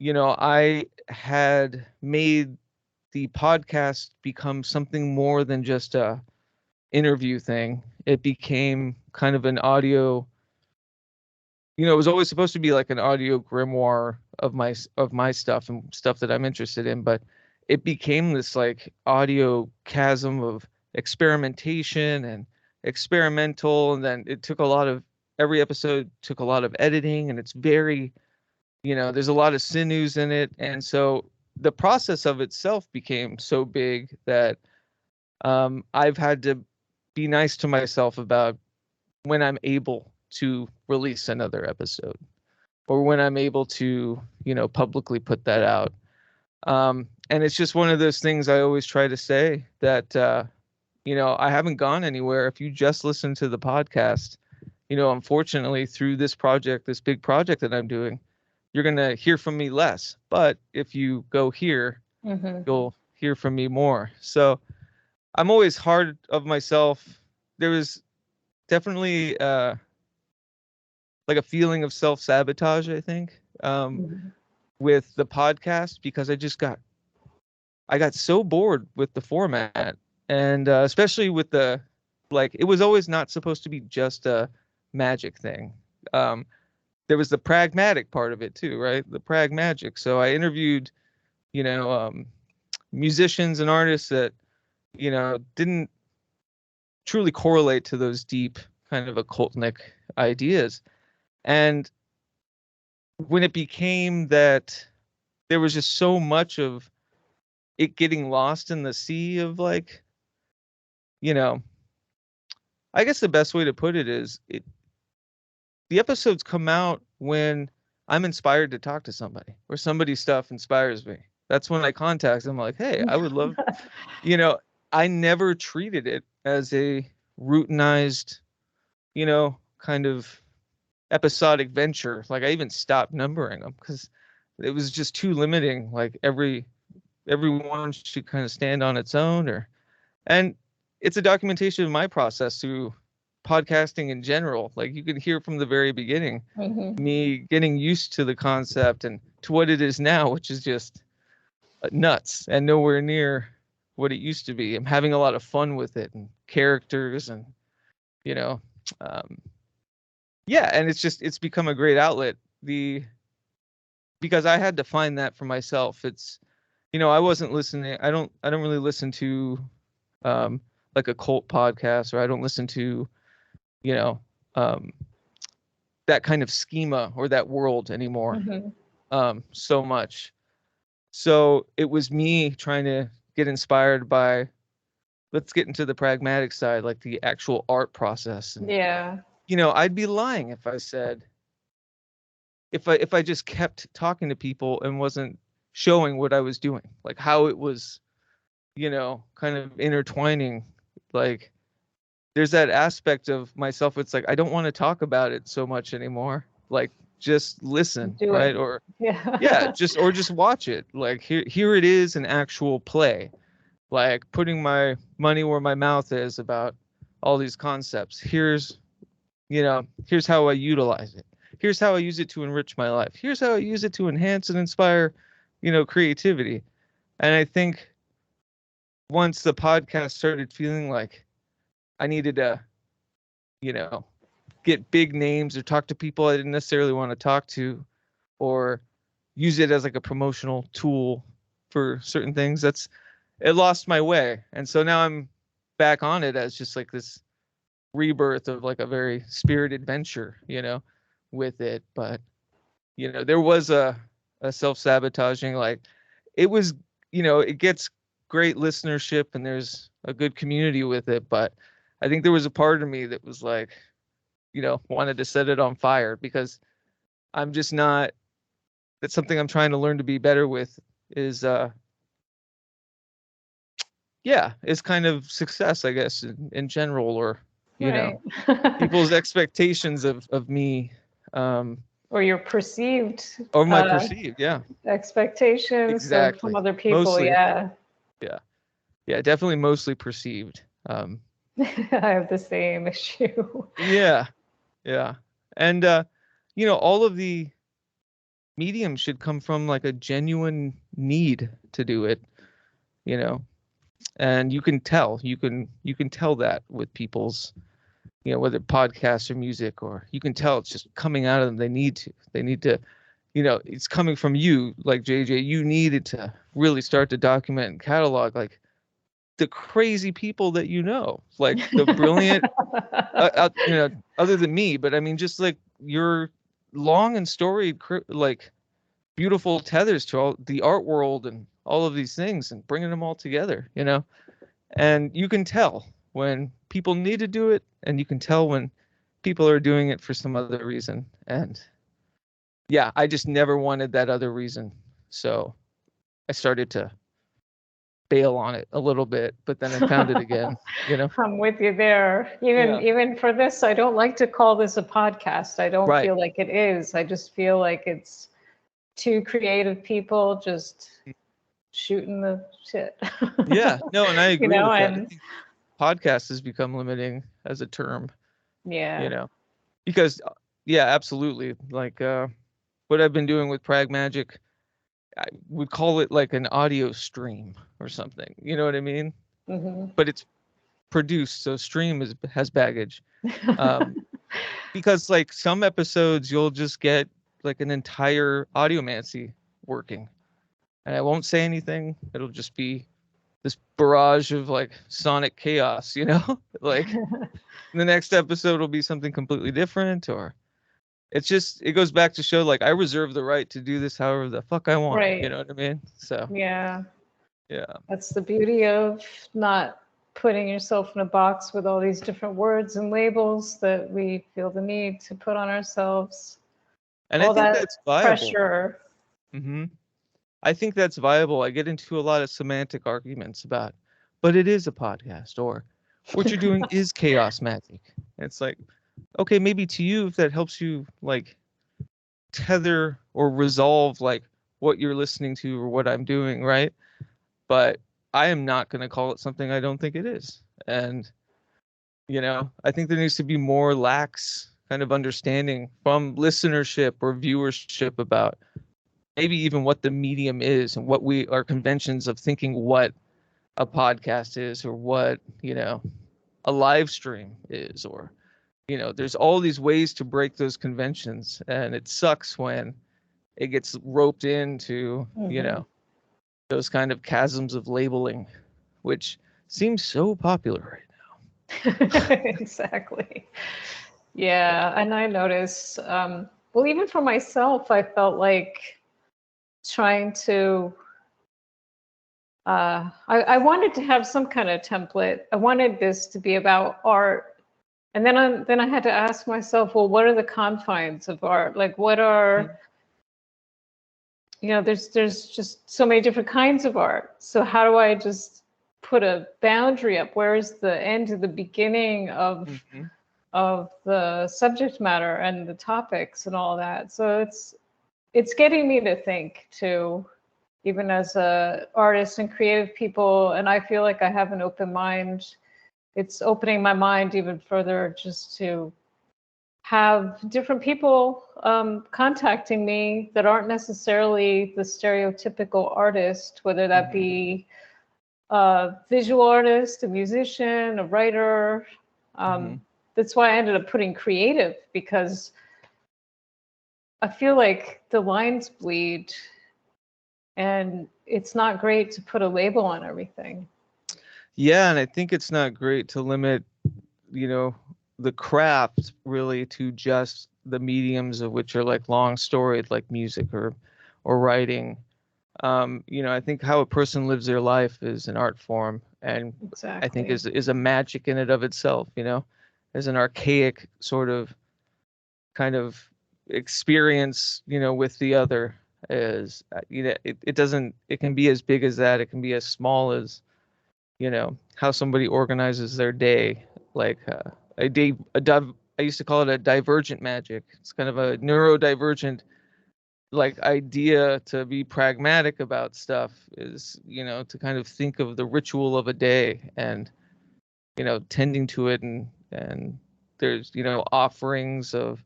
I had made the podcast become something more than just a interview thing. It became kind of an audio, it was always supposed to be like an audio grimoire of my stuff and stuff that I'm interested in, but it became this like audio chasm of experimentation and experimental, and then every episode took a lot of editing, and it's very, there's a lot of sinews in it, and so the process of itself became so big that I've had to be nice to myself about when I'm able to release another episode, or when I'm able to, publicly put that out. And it's just one of those things I always try to say that, I haven't gone anywhere. If you just listen to the podcast, unfortunately, through this big project that I'm doing, you're going to hear from me less. But if you go here, you'll hear from me more. So I'm always hard of myself. There was definitely like a feeling of self-sabotage, I think, with the podcast, because I got so bored with the format, and especially with it was always not supposed to be just a magic thing. There was the pragmatic part of it too, right? The pragmagick. So I interviewed, musicians and artists that, didn't truly correlate to those deep kind of occultnic ideas. And when it became that there was just so much of it getting lost in the sea of I guess the best way to put it is the episodes come out when I'm inspired to talk to somebody, or somebody's stuff inspires me. That's when I contact them, like, hey, I would love, I never treated it as a routinized, kind of episodic venture. Like, I even stopped numbering them because it was just too limiting. Like, everyone should kind of stand on its own, and it's a documentation of my process through podcasting in general. Like, you can hear from the very beginning, me getting used to the concept and to what it is now, which is just nuts and nowhere near what it used to be. I'm having a lot of fun with it, and characters, and and it's become a great outlet. Because I had to find that for myself. It's, I wasn't listening. I don't really listen to like a cult podcast, or I don't listen to, that kind of schema or that world anymore so much. So it was me trying to get inspired by, let's get into the pragmatic side, like the actual art process. And, I'd be lying if I said, if I just kept talking to people and wasn't showing what I was doing, like how it was, kind of intertwining. Like, there's that aspect of myself. It's like, I don't want to talk about it so much anymore. Like, just listen, right? Or just watch it. Like, here it is, an actual play. Like, putting my money where my mouth is about all these concepts. Here's how I utilize it. Here's how I use it to enrich my life. Here's how I use it to enhance and inspire, creativity. And I think once the podcast started feeling like I needed to, get big names or talk to people I didn't necessarily want to talk to, or use it as like a promotional tool for certain things, it lost my way. And so now I'm back on it as just like this rebirth of like a very spirited venture, with it. But, there was a self-sabotaging, like, it was, it gets great listenership and there's a good community with it. But I think there was a part of me that was like, wanted to set it on fire, because I'm just not, that's something I'm trying to learn to be better with, is is kind of success, I guess, in general, or people's expectations of me, or your perceived, or my perceived expectations exactly from other people. Mostly, yeah definitely mostly perceived. I have the same issue. And all of the mediums should come from like a genuine need to do it, and you can tell that with people's, whether podcasts or music, or you can tell it's just coming out of them. They need to, it's coming from you. Like, JJ, you needed to really start to document and catalog, like, the crazy people that you know, like the brilliant, other than me, but I mean, just like your long and storied, like beautiful tethers to all the art world and all of these things and bringing them all together, and you can tell when people need to do it, and you can tell when people are doing it for some other reason. And yeah, I just never wanted that other reason. So I started to bail on it a little bit, but then I found it again, I'm with you there. Even for this, I don't like to call this a podcast. I don't Right. feel like it is. I just feel like it's two creative people just shooting the shit. Yeah, no, and I agree with that. I and think podcast has become limiting as a term, yeah. because yeah, absolutely. Like what I've been doing with Pragmagick, I would call it like an audio stream or something. You know what I mean? Hmm. But it's produced, so stream has baggage. Because like some episodes you'll just get like an entire audiomancy working, and I won't say anything. It'll just be this barrage of like sonic chaos, like the next episode will be something completely different, or it goes back to show like I reserve the right to do this however the fuck I want. You Right. know what I mean? So Yeah. yeah. That's the beauty of not putting yourself in a box with all these different words and labels that we feel the need to put on ourselves. And I All think that that's viable. pressure. Hmm. I think that's viable. I get into a lot of semantic arguments about, but it is a podcast, or what you're doing is chaos magic. It's like, okay, maybe to you, if that helps you like tether or resolve like what you're listening to or what I'm doing, right? But I am not going to call it something I don't think it is. And, I think there needs to be more lax kind of understanding from listenership or viewership about maybe even what the medium is and what our conventions of thinking what a podcast is, or what, a live stream is, or, there's all these ways to break those conventions. And it sucks when it gets roped into, Mhm. those kind of chasms of labeling, which seems so popular Exactly. Yeah, and I noticed, well, even for myself, I felt like trying to, I wanted to have some kind of template. I wanted this to be about art. And then I had to ask myself, well, what are the confines of art? Like, what right are, there's just so many different kinds of art. So how do I just put a boundary up? Where is the end to the beginning now. of Hmm. the subject matter and the topics and all that? So it's getting me to think too, even as a artist and creative people. And I feel like I have an open mind. It's opening my mind even further just to have different people contacting me that aren't necessarily the stereotypical artist, whether that Hmm. be a visual artist, a musician, a writer. Hmm. That's why I ended up putting creative, because I feel like the lines bleed and it's not great to put a label on everything. Yeah, and I think it's not great to limit, the craft really to just the mediums of which are like long storied, like music or writing. I think how a person lives their life is an art form, and I think Exactly. is a magic in and of itself. As an archaic sort of kind of experience, with the other is, it doesn't, it can be as big as that. It can be as small as, how somebody organizes their day. Like I used to call it a divergent magic. It's kind of a neurodivergent like idea to be pragmatic about stuff is, to kind of think of the ritual of a day and, tending to it, and there's, offerings of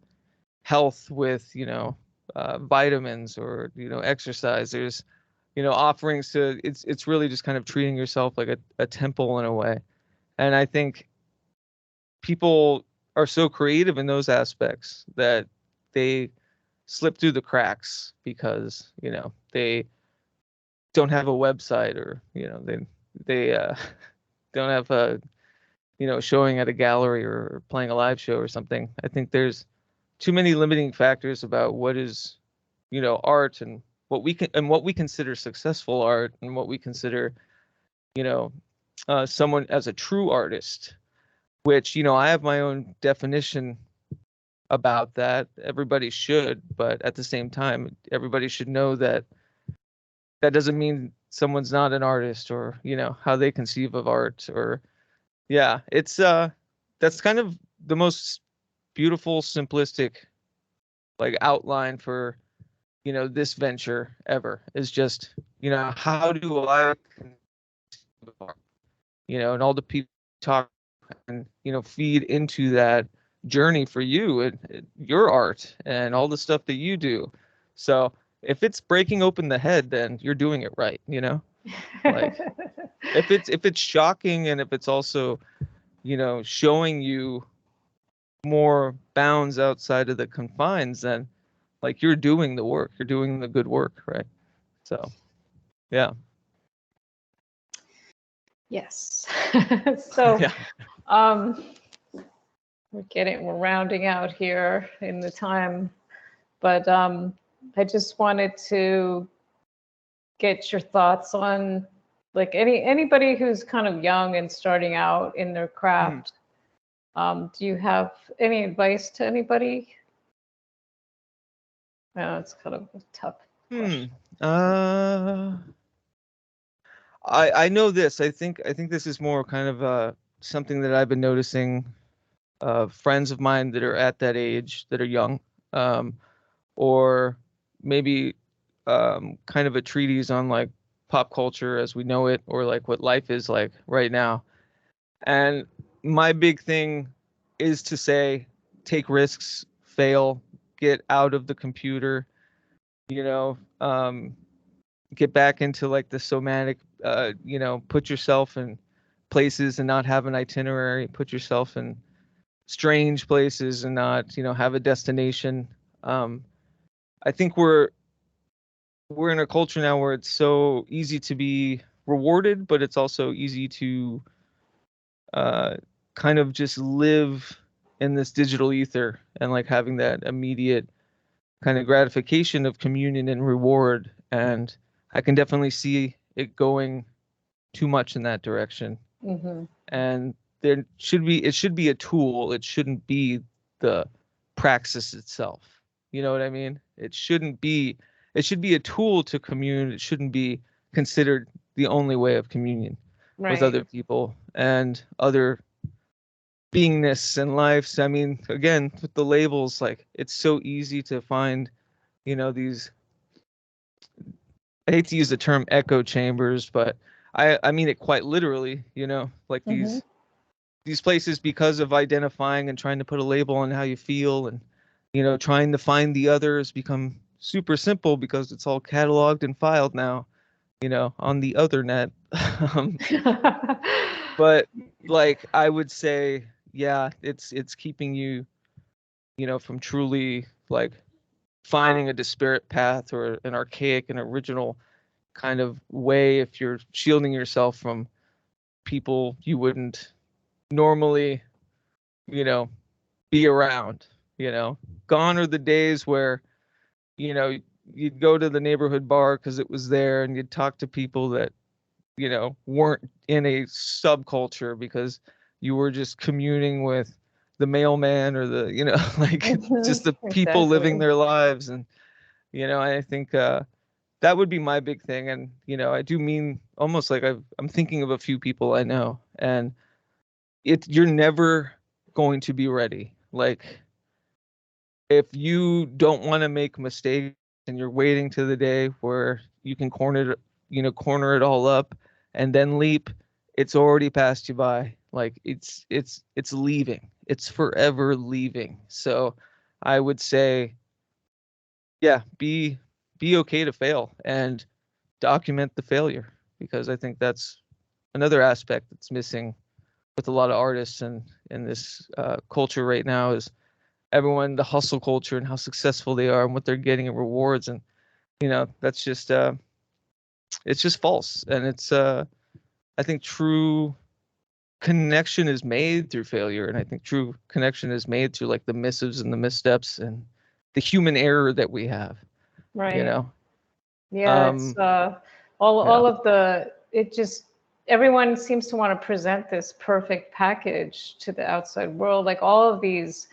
health with, vitamins, or, exercise. There's, offerings to, it's really just kind of treating yourself like a temple in a way. And I think people are so creative in those aspects that they slip through the cracks because, they don't have a website, or, they don't have a, showing at a gallery or playing a live show or something. I think there's too many limiting factors about what is, art, and what we consider successful art, and what we consider, you know, someone as a true artist, which, I have my own definition about that. Everybody should, but at the same time, everybody should know that that doesn't mean someone's not an artist, or, how they conceive of art. Or yeah, it's that's kind of the most beautiful, simplistic, like, outline for, this venture ever, is just, how do I conceive of art? And all the people talk and, feed into that journey for you, and your art and all the stuff that you do. So if it's breaking open the head, then you're doing it right. Like, if it's shocking, and if it's also, showing you more bounds outside of the confines, then, like, you're doing the work, you're doing the good work, right? So yeah. Yes. So Yeah. we're rounding out here in the time, but I just wanted to get your thoughts on, like, anybody who's kind of young and starting out in their craft. Do you have any advice to anybody? It's kind of a tough question. I know this. I think this is more kind of something that I've been noticing, friends of mine that are at that age, that are young, um, or maybe kind of a treatise on, like, pop culture as we know it, or like what life is like right now. And my big thing is to say, take risks, fail, get out of the computer, you know, um, get back into, like, the somatic, put yourself in places and not have an itinerary, put yourself in strange places and not, have a destination. Um, I think we're in a culture now where it's so easy to be rewarded, but it's also easy to uh, kind of just live in this digital ether, and, like, having that immediate kind of gratification of communion and reward. And I can definitely see it going too much in that direction. Mm-hmm. And it should be a tool. It shouldn't be the praxis itself. You know what I mean? It should be a tool to commune. It shouldn't be considered the only way of communion with Right. other people and other beingness and lives. I mean, again, with the labels, like, it's so easy to find, these, I hate to use the term echo chambers, but I mean it quite literally, like, Mm-hmm. these places, because of identifying and trying to put a label on how you feel, and, trying to find the others, become super simple because it's all cataloged and filed now, on the other net. um, but, like, I would say, yeah, it's keeping you, from truly, like, finding a disparate path, or an archaic and original kind of way, if you're shielding yourself from people you wouldn't normally, you know, be around. Gone are the days where, you know, you'd go to the neighborhood bar because it was there, and you'd talk to people that, weren't in a subculture, because you were just communing with the mailman, or the, like, Mm-hmm. just the people living Exactly. their lives. And, I think that would be my big thing. And, I do mean, almost like, I'm thinking of a few people I know, and you're never going to be ready. Like, if you don't want to make mistakes, and you're waiting to the day where you can corner it all up and then leap, it's already passed you by. Like, it's leaving. It's forever leaving. So I would say, yeah, be okay to fail, and document the failure, because I think that's another aspect that's missing with a lot of artists, and in this culture right now, is everyone, the hustle culture, and how successful they are, and what they're getting in rewards. And, that's just it's just false. And it's I think true connection is made through failure, and I think true connection is made through like the missives and the missteps and the human error that we have. Right. You know. Yeah, it's all Yeah. of the, it just, everyone seems to want to present this perfect package to the outside world. Like all of these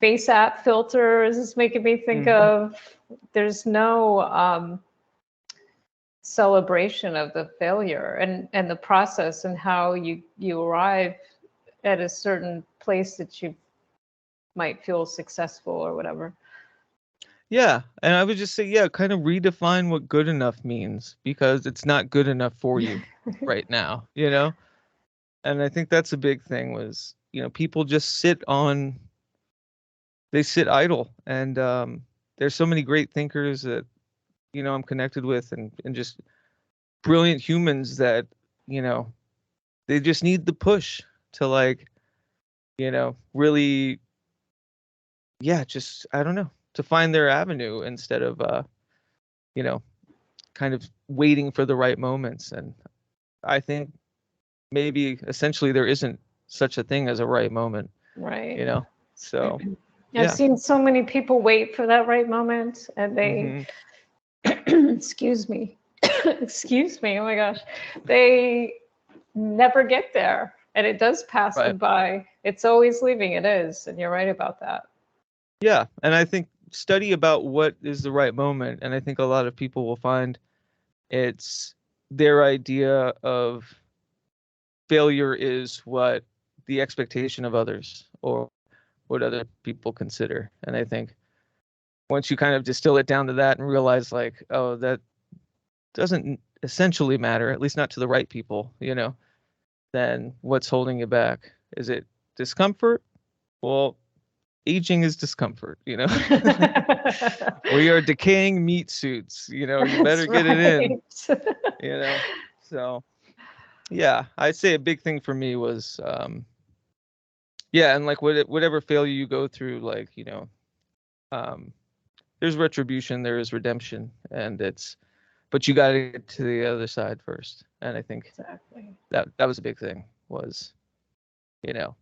face app filters is making me think of, there's no celebration of the failure and the process and how you arrive at a certain place that you might feel successful or whatever. Yeah, and I would just say, yeah, kind of redefine what good enough means, because it's not good enough for you right now, you know? And I think that's a big thing was, people just they sit idle. And there's so many great thinkers that, I'm connected with, and just brilliant humans that, you know, they just need the push to like, really, yeah, just, I don't know, to find their avenue instead of, you know, kind of waiting for the right moments. And I think maybe essentially there isn't such a thing as a right moment, Right. So I've yeah. seen so many people wait for that right moment and they, excuse me, excuse me, oh my gosh, they never get there and it does pass them Right. by. It's always leaving, it is. And you're right about that. Yeah. And I think study about what is the right moment. And I think a lot of people will find it's their idea of failure is what the expectation of others or what other people consider. And I think once you kind of distill it down to that and realize like, oh, that doesn't essentially matter, at least not to the right people, then what's holding you back? Is it discomfort? Well, aging is discomfort, We are decaying meat suits, you better That's get it in, right. So yeah, I'd say a big thing for me was yeah, and like whatever failure you go through, like, um there's retribution, there is redemption, and but you got to get to the other side first. And I think Exactly. that was a big thing was, you know,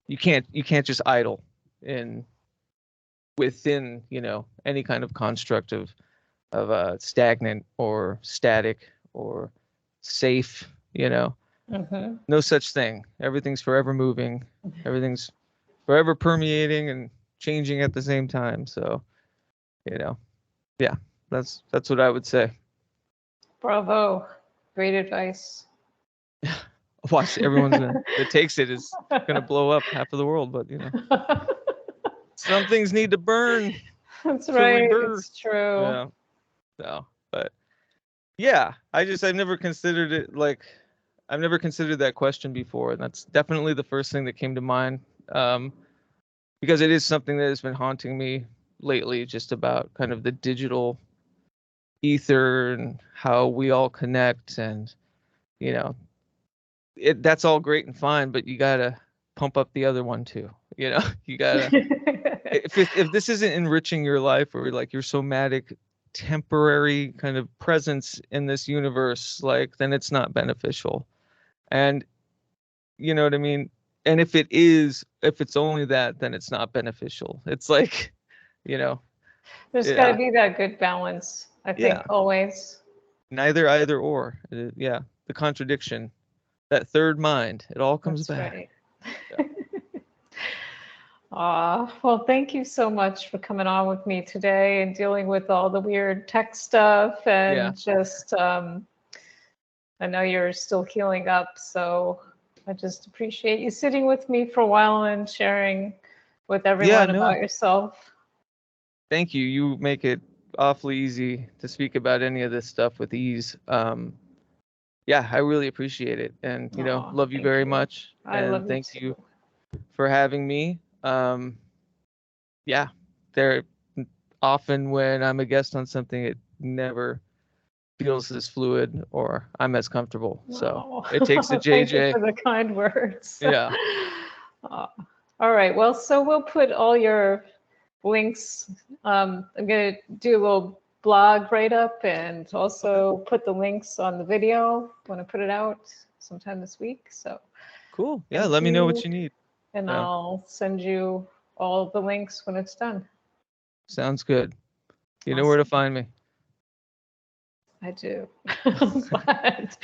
you can't just idle in within, any kind of construct of stagnant or static or safe, no such thing. Everything's forever moving, everything's forever permeating and changing at the same time. So, yeah, that's what I would say. Bravo. Great advice. Watch, everyone's that takes it is gonna blow up half of the world, but some things need to burn That's to right. rebirth. It's true. Yeah. So, but yeah, I've never considered it like I've never considered that question before, and that's definitely the first thing that came to mind. Because it is something that has been haunting me lately, just about kind of the digital ether and how we all connect, and you know, that's all great and fine, but you gotta pump up the other one too. You gotta if this isn't enriching your life, or like your somatic temporary kind of presence in this universe, like, then it's not beneficial. And you know what I mean? And if it's only that, then it's not beneficial. It's like, you know, There's got to yeah, be that good balance, I think, yeah, always. neither, either, or. Yeah, the contradiction, that third mind, it all comes That's back. right. Yeah. Well, thank you so much for coming on with me today and dealing with all the weird tech stuff Yeah. and just, I know you're still healing up, so I just appreciate you sitting with me for a while and sharing with Yeah, everyone no, about yourself. thank you. You make it awfully easy to speak about any of this stuff with ease. Yeah, I really appreciate it. And, Oh, love you thank very you. much. I And love you thank too. you for having me. Yeah, there often when I'm a guest on something, it never feels as fluid or I'm as comfortable. So Oh, it takes a thank you JJ. for the kind words. Yeah. Uh, all right. Well, so we'll put all your links. I'm going to do a little blog write up and Okay. also put the links on the video when I put it out sometime this week. So Cool. Yeah, Thank let me know what you. you need. And Yeah. I'll send you all the links when it's done. Sounds good. You know where to find me. I do. But, all right.